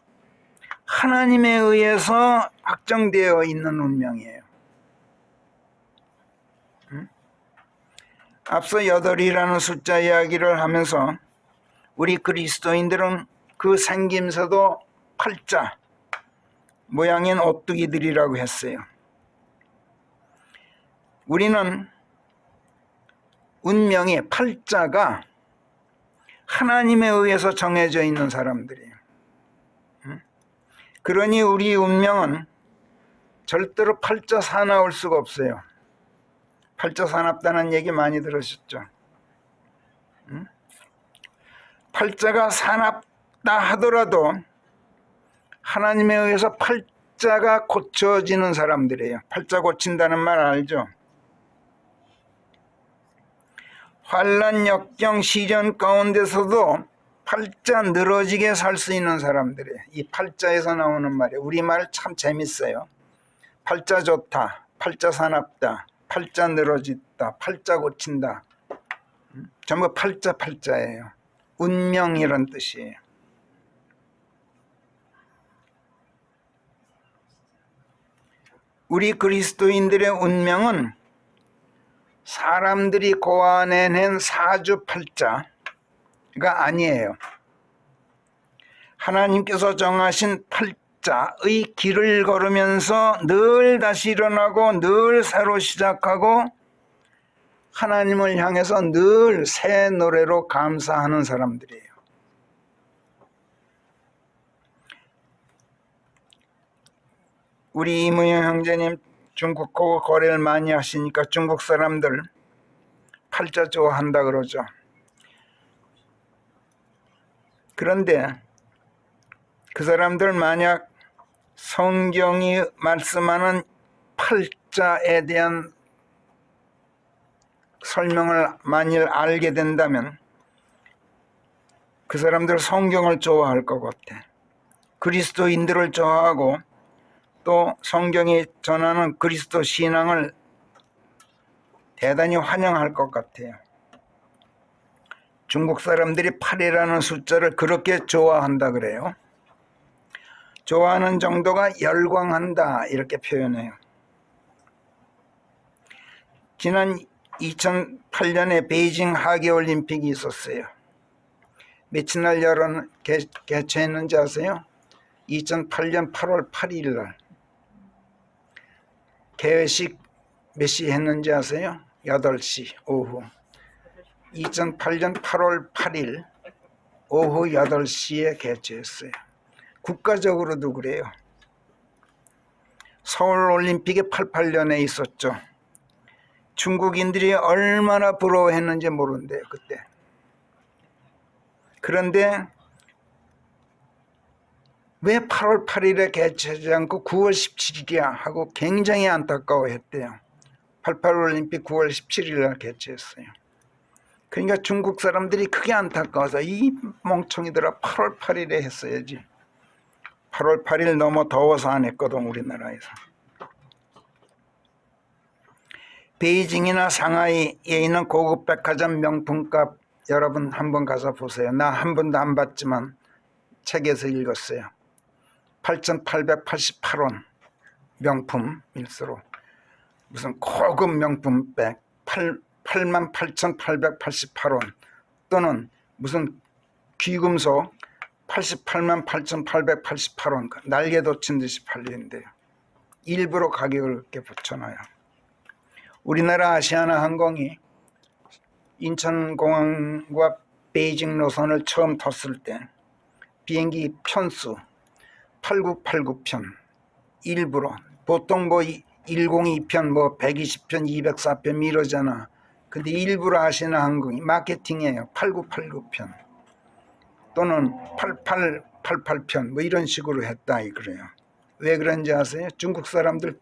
하나님에 의해서 확정되어 있는 운명이에요. 앞서 8이라는 숫자 이야기를 하면서 우리 그리스도인들은 그 생김새도 팔자 모양인 오뚜기들이라고 했어요. 우리는 운명의 팔자가 하나님에 의해서 정해져 있는 사람들이에요. 그러니 우리 운명은 절대로 팔자 사나울 수가 없어요. 팔자 사납다는 얘기 많이 들으셨죠? 팔자가 사납다 하더라도 하나님에 의해서 팔자가 고쳐지는 사람들이에요. 팔자 고친다는 말 알죠? 환난 역경 시련 가운데서도 팔자 늘어지게 살 수 있는 사람들이에요. 이 팔자에서 나오는 말이에요. 우리말 참 재밌어요. 팔자 좋다, 팔자 사납다, 팔자 늘어진다, 팔자 고친다. 전부 팔자예요. 운명이란 뜻이에요. 우리 그리스도인들의 운명은 사람들이 고안해낸 사주팔자가 아니에요. 하나님께서 정하신 팔자의 길을 걸으면서 늘 다시 일어나고 늘 새로 시작하고 하나님을 향해서 늘 새 노래로 감사하는 사람들이에요. 우리 이무영 형제님 중국하고 거래를 많이 하시니까 중국 사람들 팔자 좋아한다 그러죠. 그런데 그 사람들 만약 성경이 말씀하는 팔자에 대한 설명을 만일 알게 된다면 그 사람들 성경을 좋아할 것 같아. 그리스도인들을 좋아하고 또 성경이 전하는 그리스도 신앙을 대단히 환영할 것 같아요. 중국 사람들이 8이라는 숫자를 그렇게 좋아한다 그래요. 좋아하는 정도가 열광한다 이렇게 표현해요. 지난 2008년에 베이징 하계올림픽이 있었어요. 며칠 날 개최했는지 아세요? 2008년 8월 8일 날. 개회식 몇 시 했는지 아세요? 8시 오후. 2008년 8월 8일 오후 8시에 개최했어요. 국가적으로도 그래요. 서울올림픽이 88년에 있었죠. 중국인들이 얼마나 부러워했는지 모른대요, 그때. 그런데 왜 8월 8일에 개최하지 않고 9월 17일이야 하고 굉장히 안타까워했대요. 88올림픽 9월 17일날 개최했어요. 그러니까 중국 사람들이 크게 안타까워서 이 멍청이들아 8월 8일에 했어야지. 8월 8일 너무 더워서 안 했거든, 우리나라에서. 베이징이나 상하이에 있는 고급 백화점 명품값 여러분 한번 가서 보세요. 나 한 번도 안 봤지만 책에서 읽었어요. 8,888원 명품일수록 무슨 고급 명품백 88,888원 또는 무슨 귀금속 888,888원 날개 돋친 듯이 팔리는데요. 일부러 가격을 그렇게 붙여놔요. 우리나라 아시아나 항공이 인천공항과 베이징 노선을 처음 텄을 때 비행기 편수 8989편 일부러 보통 뭐 102편 뭐 120편 204편 이러잖아. 근데 일부러 아시아나 항공이 마케팅이에요. 8989편 또는 8888편 뭐 이런 식으로 했다 그래요. 왜 그런지 아세요? 중국 사람들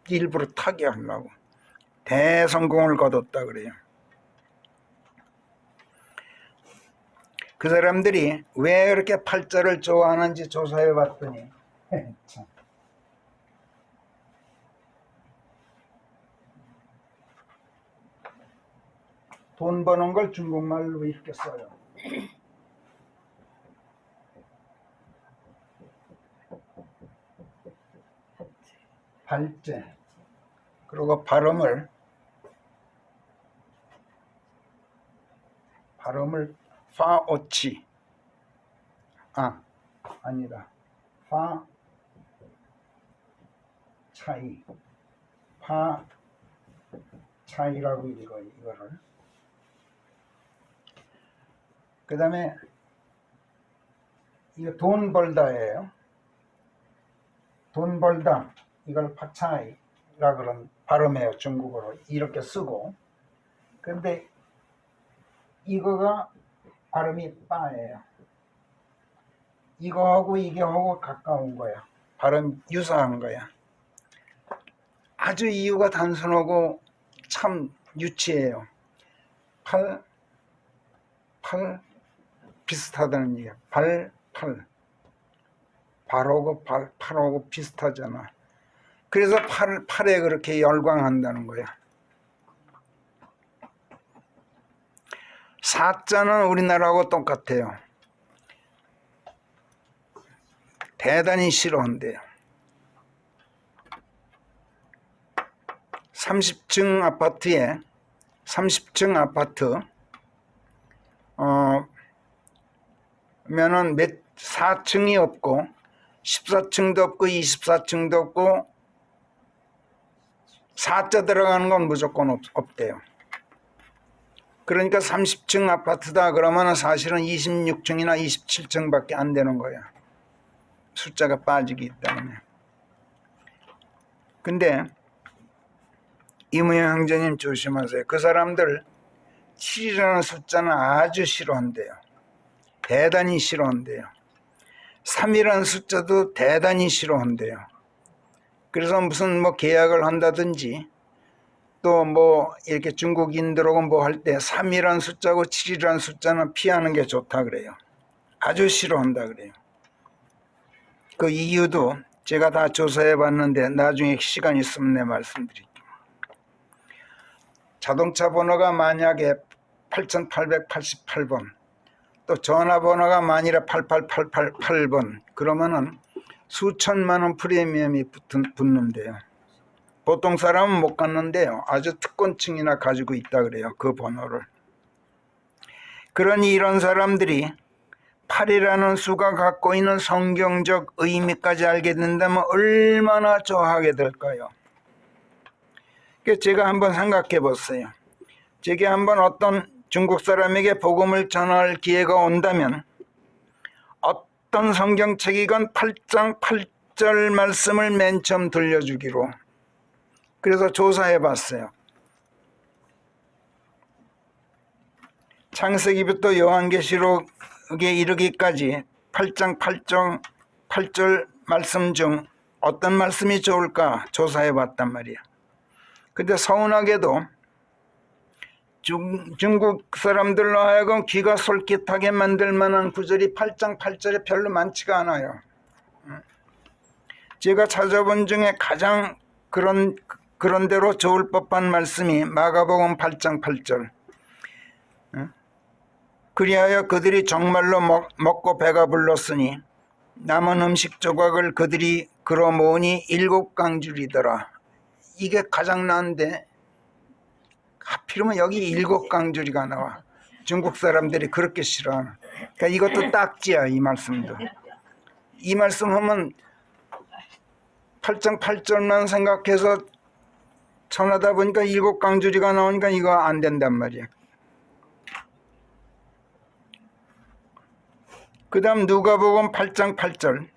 일부러 타게 하려고 대성공을 거뒀다 그래요. 그 사람들이 왜 그렇게 팔자를 좋아하는지 조사해 봤더니 돈 버는 걸 중국말로 이렇게 써요. 발제. 그리고 발음을 파오치 아니다 파 차이 파 차이라고 읽어 이거를. 그 다음에 이거 돈 벌다예요. 돈 벌다 이걸 파차이라 그런 발음해요. 중국어로 이렇게 쓰고. 근데 이거가 발음이 빠예요. 이거하고 이게하고 가까운 거야. 발음 유사한 거야. 아주 이유가 단순하고 참 유치해요. 팔 비슷하다는 얘기야. 발하고 팔하고 비슷하잖아. 그래서 팔에 그렇게 열광한다는 거야. 사자는 우리나라하고 똑같아요. 대단히 싫어한대요. 30층 아파트에 30층 아파트 면은 4층이 없고 14층도 없고 24층도 없고 4자 들어가는 건 무조건 없대요. 그러니까 30층 아파트다 그러면 사실은 26층이나 27층밖에 안 되는 거야. 숫자가 빠지기 때문에. 근데 이무영 형제님 조심하세요. 그 사람들 7이라는 숫자는 아주 싫어한대요. 대단히 싫어한대요. 3이라는 숫자도 대단히 싫어한대요. 그래서 무슨 뭐 계약을 한다든지 또 뭐 이렇게 중국인들하고 뭐 할 때 3이라는 숫자고 7이라는 숫자는 피하는 게 좋다 그래요. 아주 싫어한다 그래요. 그 이유도 제가 다 조사해 봤는데 나중에 시간 있으면 내 말씀드릴게요. 자동차 번호가 만약에 8888번 또 전화번호가 만일에 88888번 그러면은 수천만 원 프리미엄이 붙는데요. 보통 사람은 못 갖는데요. 아주 특권층이나 가지고 있다 그래요. 그 번호를. 그러니 이런 사람들이 8이라는 수가 갖고 있는 성경적 의미까지 알게 된다면 얼마나 좋아하게 될까요? 제가 한번 생각해 봤어요. 제게 한번 어떤 중국 사람에게 복음을 전할 기회가 온다면 어떤 성경책이건 8장 8절 말씀을 맨 처음 들려주기로 그래서 조사해 봤어요. 창세기부터 요한계시록에 이르기까지 8장 8절 말씀 중 어떤 말씀이 좋을까 조사해 봤단 말이야. 근데 서운하게도 중국 사람들로 하여금 귀가 솔깃하게 만들 만한 구절이 8장 8절에 별로 많지가 않아요. 제가 찾아본 중에 가장 그런 대로 좋을 법한 말씀이 마가복음 8장 8절. 그리하여 그들이 정말로 먹고 배가 불렀으니 남은 음식 조각을 그들이 걸어 모으니 7강줄이더라. 이게 가장 나은데 하필이면 여기 7강줄이가 나와. 중국 사람들이 그렇게 싫어하는. 그러니까 이것도 딱지야, 이 말씀도. 이 말씀 하면 8장 8절만 생각해서 전하다 보니까 7강줄이가 나오니까 이거 안 된단 말이야. 그 다음 누가복음 8장 8절.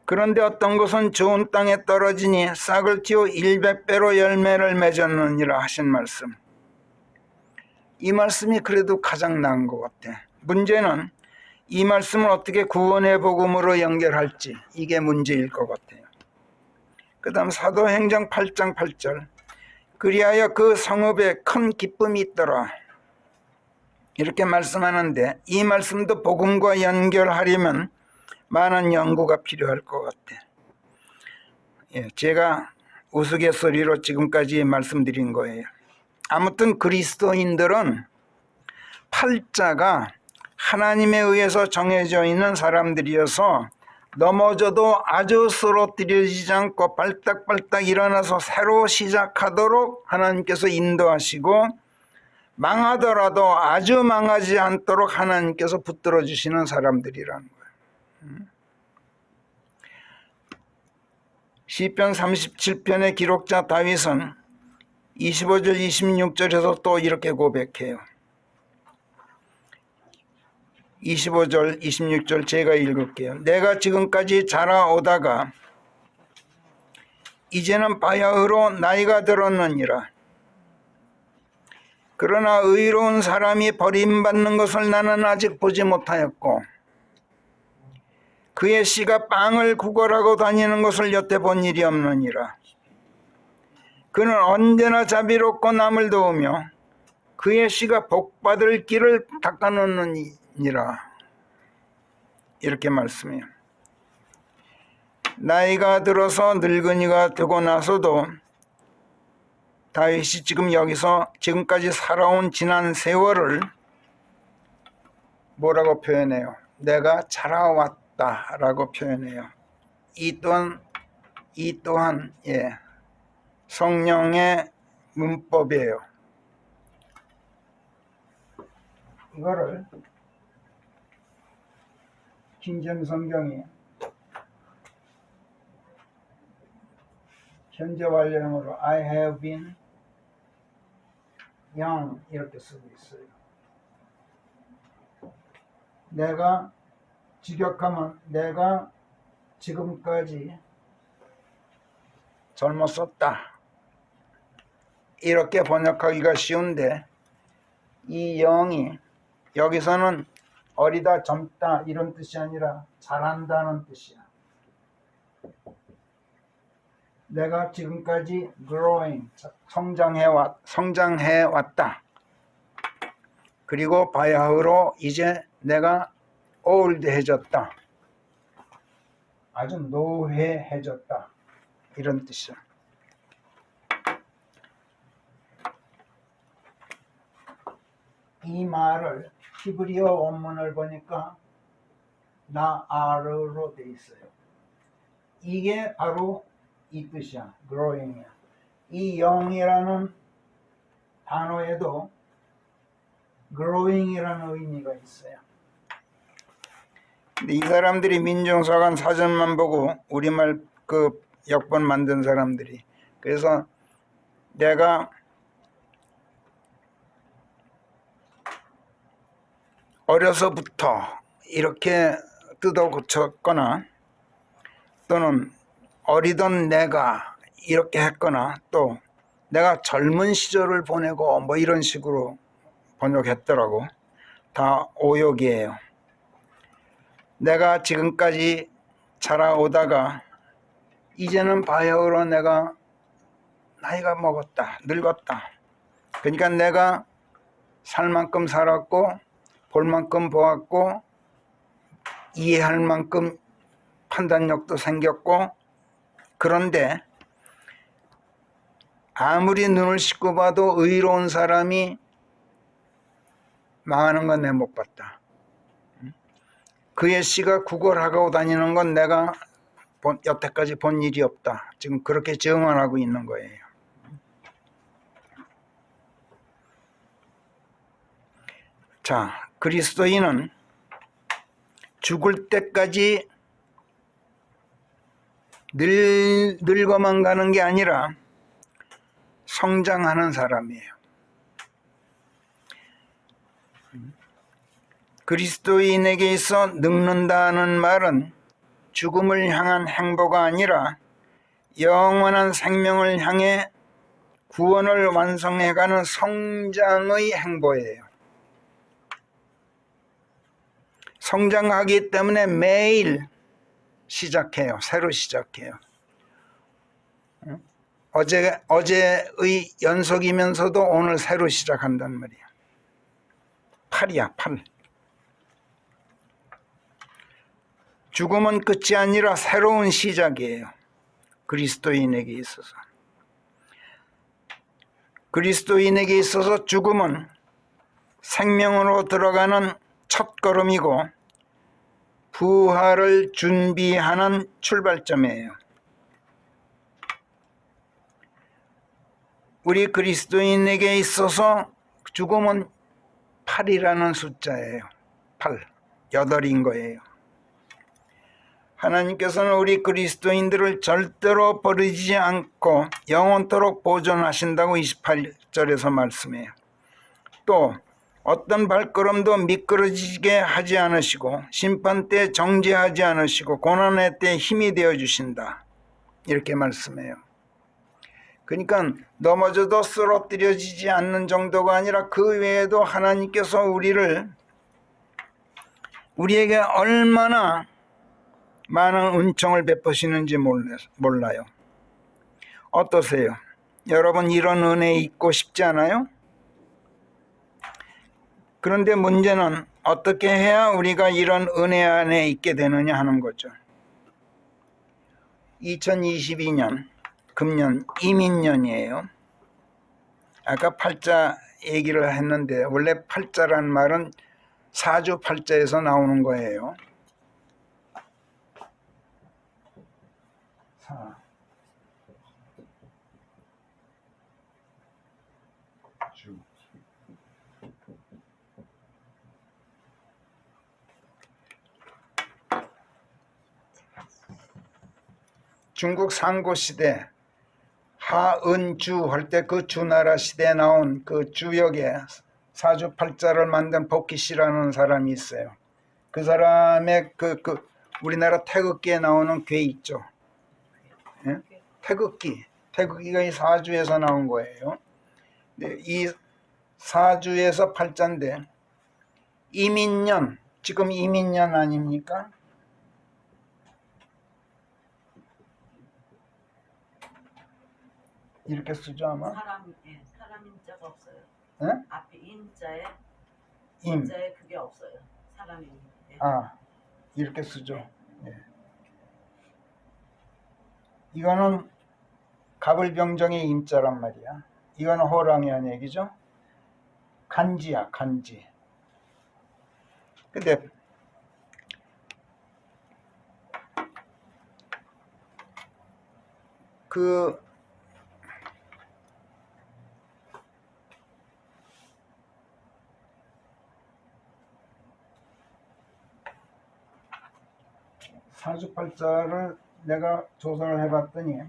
그런데 어떤 것은 좋은 땅에 떨어지니 싹을 틔워 100배로 열매를 맺었느니라 하신 말씀. 이 말씀이 그래도 가장 나은 것 같아. 문제는 이 말씀을 어떻게 구원의 복음으로 연결할지, 이게 문제일 것 같아요. 그 다음 사도행전 8장 8절. 그리하여 그 성읍에 큰 기쁨이 있더라. 이렇게 말씀하는데 이 말씀도 복음과 연결하려면 많은 연구가 필요할 것 같아. 제가 우스갯소리로 지금까지 말씀드린 거예요. 아무튼 그리스도인들은 팔자가 하나님에 의해서 정해져 있는 사람들이어서 넘어져도 아주 쓰러뜨려지지 않고 발딱발딱 일어나서 새로 시작하도록 하나님께서 인도하시고 망하더라도 아주 망하지 않도록 하나님께서 붙들어 주시는 사람들이라는 거예요. 시편 37편의 기록자 다윗은 25절 26절에서 또 이렇게 고백해요. 25절 26절 제가 읽을게요. 내가 지금까지 자라오다가 이제는 바야흐로 나이가 들었느니라. 그러나 의로운 사람이 버림받는 것을 나는 아직 보지 못하였고 그의 씨가 빵을 구걸하고 다니는 것을 여태 본 일이 없느니라. 그는 언제나 자비롭고 남을 도우며 그의 씨가 복받을 길을 닦아놓느니라. 이렇게 말씀해요. 나이가 들어서 늙은이가 되고 나서도 다윗이 지금 여기서 지금까지 살아온 지난 세월을 뭐라고 표현해요? 내가 자라왔다라고 표현해요. 이 또한 성령의 문법이에요. 이거를 킹제임스 성경이 현재 완료형으로 I have been young 이렇게 쓰고 있어요. 내가 직역하면 내가 지금까지 젊었었다 이렇게 번역하기가 쉬운데 이 영이 여기서는 어리다 젊다 이런 뜻이 아니라 잘한다는 뜻이야. 내가 지금까지 growing 성장해 왔다. 그리고 바야흐로 이제 내가 old해졌다. 아주 노회해졌다. 이런 뜻이야. 이 말을 히브리어 원문을 보니까 나아르로 돼 있어요. 이게 바로 이 뜻이야. growing이야. 이 영이라는 단어에도 growing이라는 의미가 있어요. 근데 이 사람들이 민중서관 사전만 보고 우리말 그 역본 만든 사람들이 그래서 내가 어려서부터 이렇게 뜯어 고쳤거나 또는 어리던 내가 이렇게 했거나 또 내가 젊은 시절을 보내고 뭐 이런 식으로 번역했더라고. 다 오역이에요. 내가 지금까지 자라오다가 이제는 바야흐로 내가 나이가 먹었다, 늙었다. 그러니까 내가 살 만큼 살았고 볼 만큼 보았고 이해할 만큼 판단력도 생겼고, 그런데 아무리 눈을 씻고 봐도 의로운 사람이 망하는 건 내 못 봤다. 그의 씨가 구걸하고 다니는 건 내가 여태까지 본 일이 없다. 지금 그렇게 증언하고 있는 거예요. 자, 그리스도인은 죽을 때까지 늙어만 가는 게 아니라 성장하는 사람이에요. 그리스도인에게 있어 늙는다는 말은 죽음을 향한 행보가 아니라 영원한 생명을 향해 구원을 완성해가는 성장의 행보예요. 성장하기 때문에 매일 시작해요. 새로 시작해요. 어제의 연속이면서도 오늘 새로 시작한단 말이에요. 팔이야, 팔. 죽음은 끝이 아니라 새로운 시작이에요. 그리스도인에게 있어서. 그리스도인에게 있어서 죽음은 생명으로 들어가는 첫걸음이고 부활을 준비하는 출발점이에요. 우리 그리스도인에게 있어서 죽음은 8이라는 숫자예요. 8, 8인 거예요. 하나님께서는 우리 그리스도인들을 절대로 버리지 않고 영원토록 보존하신다고 28절에서 말씀해요. 또 어떤 발걸음도 미끄러지게 하지 않으시고 심판 때 정죄하지 않으시고 고난의 때 힘이 되어 주신다. 이렇게 말씀해요. 그러니까 넘어져도 쓰러뜨려지지 않는 정도가 아니라 그 외에도 하나님께서 우리에게 얼마나 많은 은총을 베푸시는지 몰라요. 어떠세요? 여러분 이런 은혜 있고 싶지 않아요? 그런데 문제는 어떻게 해야 우리가 이런 은혜 안에 있게 되느냐 하는 거죠. 2022년 금년 이민년이에요. 아까 팔자 얘기를 했는데 원래 팔자란 말은 사주 팔자에서 나오는 거예요. 중국 상고 시대 하은주 할 때 그 주나라 시대에 나온 그 주역에 사주팔자를 만든 복희씨라는 사람이 있어요. 그 사람의 우리나라 태극기에 나오는 괴 있죠. 예? 태극기가 이 사주에서 나온 거예요. 이 사주에서 팔자인데 이민년, 지금 이민년 아닙니까? 이렇게 쓰죠 아마. 사람 인자가 없어요. 예? 앞에 인자에 임. 인자에 그게 없어요. 사람이. 아, 이렇게 쓰죠. 예. 이거는 갑을병정의 임자란 말이야. 이거는 호랑이란 얘기죠. 간지야, 간지. 근데 그 사주팔자를 내가 조사를 해봤더니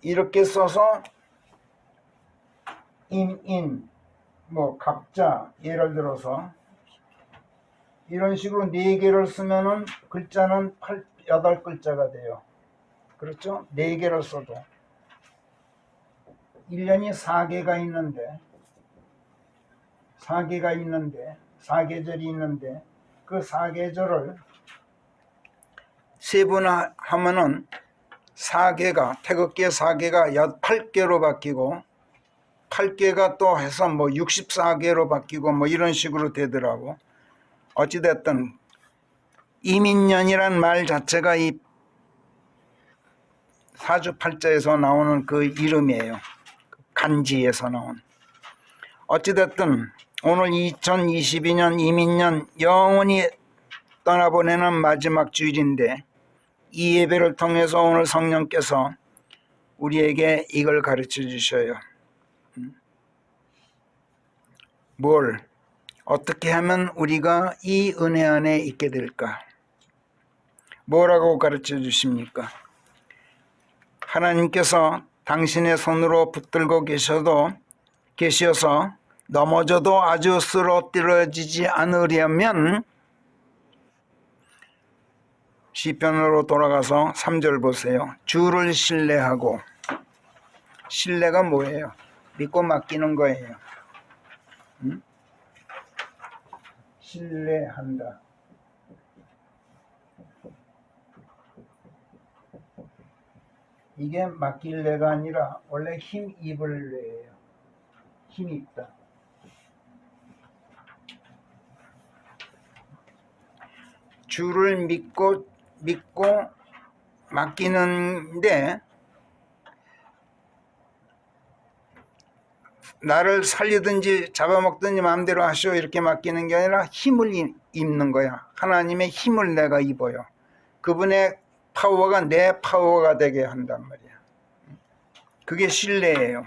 이렇게 써서 임인 뭐 갑자 예를 들어서 이런 식으로 4개를 쓰면은 글자는 8글자가 돼요. 그렇죠? 4개를 써도 1년이 4개가 있는데 4계절이 있는데 그 4계절을 세분화하면은 4개가 태극기의 4개가 8개로 바뀌고 8개가 또 해서 뭐 64개로 바뀌고 뭐 이런 식으로 되더라고. 어찌됐든 이민년이란 말 자체가 이 사주팔자에서 나오는 그 이름이에요. 간지에서 나온. 어찌됐든 오늘 2022년 이민년 영원히 떠나보내는 마지막 주일인데 이 예배를 통해서 오늘 성령께서 우리에게 이걸 가르쳐 주셔요. 뭘 어떻게 하면 우리가 이 은혜 안에 있게 될까? 뭐라고 가르쳐 주십니까? 하나님께서 당신의 손으로 붙들고 계셔서 넘어져도 아주 쓰러뜨려지지 않으려면 시편으로 돌아가서 3절 보세요. 주를 신뢰하고. 신뢰가 뭐예요? 믿고 맡기는 거예요. 신뢰한다. 이게 맡길래가 아니라 원래 힘 입을 래예요. 힘 입다. 주를 믿고 맡기는데 나를 살리든지 잡아먹든지 마음대로 하시오 이렇게 맡기는 게 아니라 힘을 입는 거야. 하나님의 힘을 내가 입어요. 그분의 파워가 내 파워가 되게 한단 말이야. 그게 신뢰예요.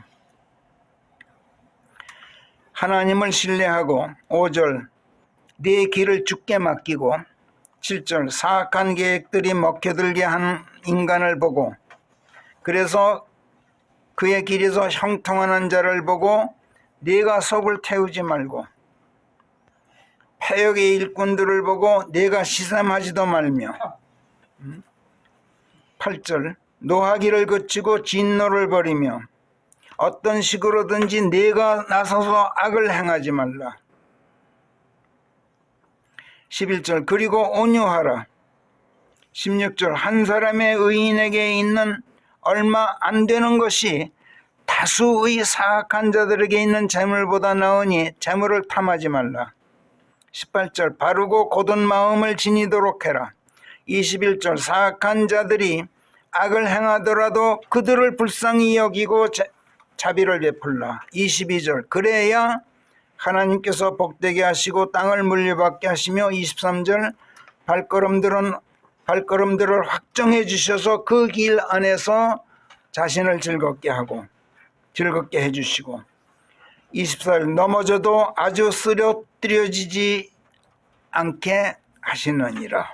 하나님을 신뢰하고 5절 네 길을 주께 맡기고 7절 사악한 계획들이 먹혀들게 하는 인간을 보고 그래서 그의 길에서 형통하는 자를 보고 네가 속을 태우지 말고 패역의 일꾼들을 보고 네가 시샘하지도 말며 8절 노하기를 그치고 진노를 버리며 어떤 식으로든지 네가 나서서 악을 행하지 말라. 11절 그리고 온유하라. 16절 한 사람의 의인에게 있는 얼마 안 되는 것이 다수의 사악한 자들에게 있는 재물보다 나으니 재물을 탐하지 말라. 18절 바르고 곧은 마음을 지니도록 해라. 21절 사악한 자들이 악을 행하더라도 그들을 불쌍히 여기고 자비를 베풀라. 22절 그래야 하나님께서 복되게 하시고 땅을 물려받게 하시며 23절 발걸음들을 확정해 주셔서 그 길 안에서 자신을 즐겁게 해 주시고 24절 넘어져도 아주 쓰러뜨려지지 않게 하시느니라.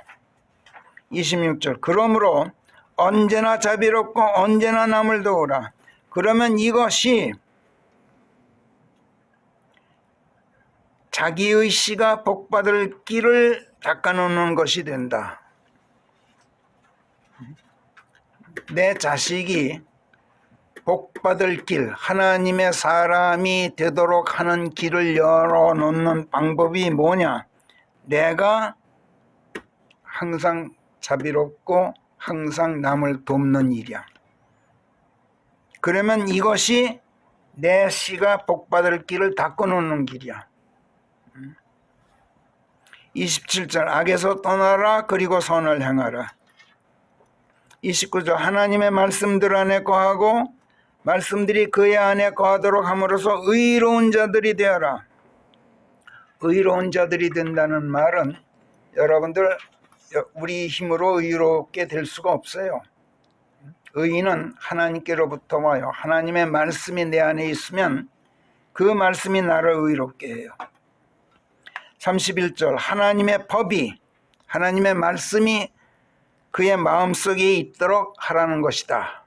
26절 그러므로 언제나 자비롭고 언제나 남을 도우라. 그러면 이것이 자기의 씨가 복받을 길을 닦아놓는 것이 된다. 내 자식이 복받을 길, 하나님의 사람이 되도록 하는 길을 열어놓는 방법이 뭐냐? 내가 항상 자비롭고 항상 남을 돕는 일이야. 그러면 이것이 내 씨가 복받을 길을 닦아놓는 길이야. 27절 악에서 떠나라 그리고 선을 행하라. 29절 하나님의 말씀들 안에 거하고 말씀들이 그의 안에 거하도록 함으로써 의로운 자들이 되어라. 의로운 자들이 된다는 말은 여러분들 우리 힘으로 의롭게 될 수가 없어요. 의인은 하나님께로부터 와요. 하나님의 말씀이 내 안에 있으면 그 말씀이 나를 의롭게 해요. 31절 하나님의 법이 하나님의 말씀이 그의 마음속에 있도록 하라는 것이다.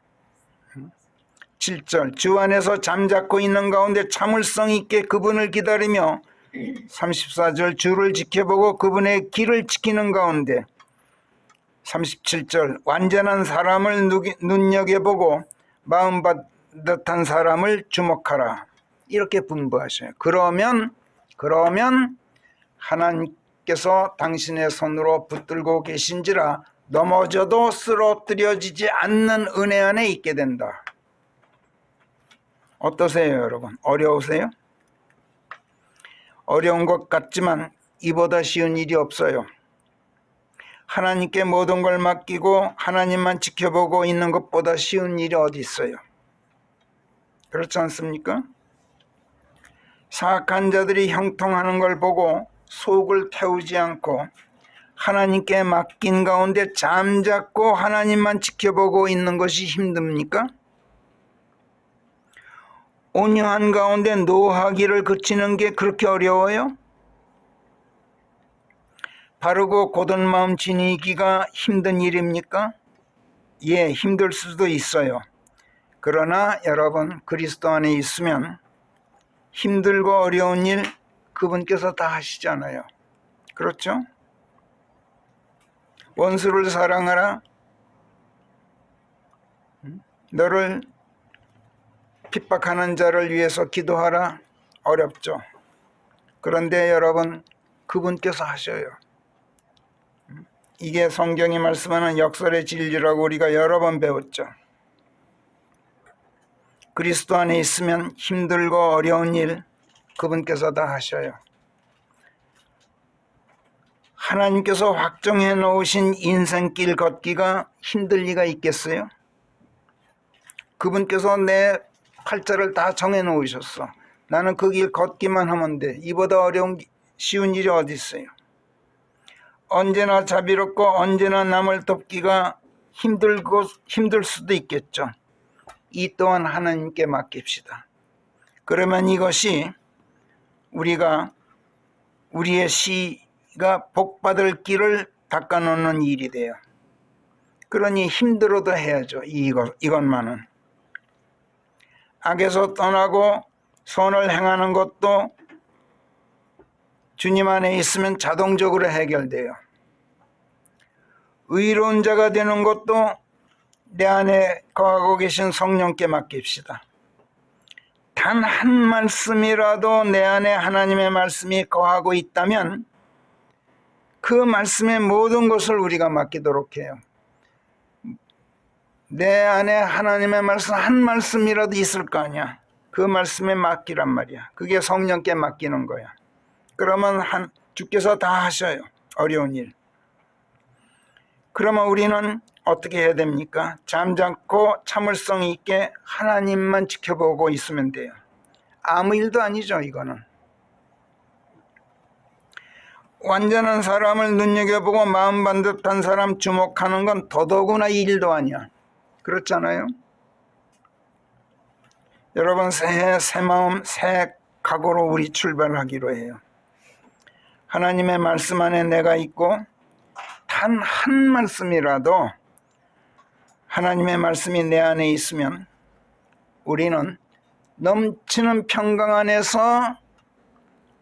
7절 주 안에서 잠자코 있는 가운데 참을성 있게 그분을 기다리며 34절 주를 지켜보고 그분의 길을 지키는 가운데 37절 완전한 사람을 눈여겨보고 마음 반듯한 사람을 주목하라. 이렇게 분부하셔요. 그러면 하나님께서 당신의 손으로 붙들고 계신지라 넘어져도 쓰러뜨려지지 않는 은혜 안에 있게 된다. 어떠세요, 여러분? 어려우세요? 어려운 것 같지만 이보다 쉬운 일이 없어요. 하나님께 모든 걸 맡기고 하나님만 지켜보고 있는 것보다 쉬운 일이 어디 있어요? 그렇지 않습니까? 사악한 자들이 형통하는 걸 보고 속을 태우지 않고 하나님께 맡긴 가운데 잠자코 하나님만 지켜보고 있는 것이 힘듭니까? 온유한 가운데 노하기를 그치는 게 그렇게 어려워요? 바르고 곧은 마음 지니기가 힘든 일입니까? 예, 힘들 수도 있어요. 그러나 여러분 그리스도 안에 있으면 힘들고 어려운 일 그분께서 다 하시잖아요. 그렇죠? 원수를 사랑하라. 너를 핍박하는 자를 위해서 기도하라. 어렵죠. 그런데 여러분 그분께서 하셔요. 이게 성경이 말씀하는 역설의 진리라고 우리가 여러 번 배웠죠. 그리스도 안에 있으면 힘들고 어려운 일 그분께서 다 하셔요. 하나님께서 확정해 놓으신 인생길 걷기가 힘들 리가 있겠어요? 그분께서 내 팔자를 다 정해 놓으셨어. 나는 그 길 걷기만 하면 돼. 이보다 쉬운 일이 어디 있어요? 언제나 자비롭고 언제나 남을 돕기가 힘들 수도 있겠죠. 이 또한 하나님께 맡깁시다. 그러면 이것이 우리의 시가 복받을 길을 닦아놓는 일이 돼요. 그러니 힘들어도 해야죠. 이것만은. 악에서 떠나고 선을 행하는 것도 주님 안에 있으면 자동적으로 해결돼요. 의로운 자가 되는 것도 내 안에 거하고 계신 성령께 맡깁시다. 단 한 말씀이라도 내 안에 하나님의 말씀이 거하고 있다면 그 말씀의 모든 것을 우리가 맡기도록 해요. 내 안에 하나님의 말씀 한 말씀이라도 있을 거 아니야. 그 말씀에 맡기란 말이야. 그게 성령께 맡기는 거야. 그러면 주께서 다 하셔요. 어려운 일. 그러면 우리는 어떻게 해야 됩니까? 잠잠고 참을성 있게 하나님만 지켜보고 있으면 돼요. 아무 일도 아니죠, 이거는. 완전한 사람을 눈여겨보고 마음 반듯한 사람 주목하는 건 더더구나 일도 아니야. 그렇잖아요? 여러분 새해 새 마음 새 각오로 우리 출발하기로 해요. 하나님의 말씀 안에 내가 있고 단 한 말씀이라도 하나님의 말씀이 내 안에 있으면 우리는 넘치는 평강 안에서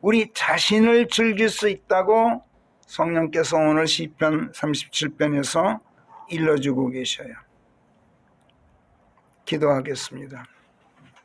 우리 자신을 즐길 수 있다고 성령께서 오늘 시편 37편에서 일러주고 계셔요. 기도하겠습니다.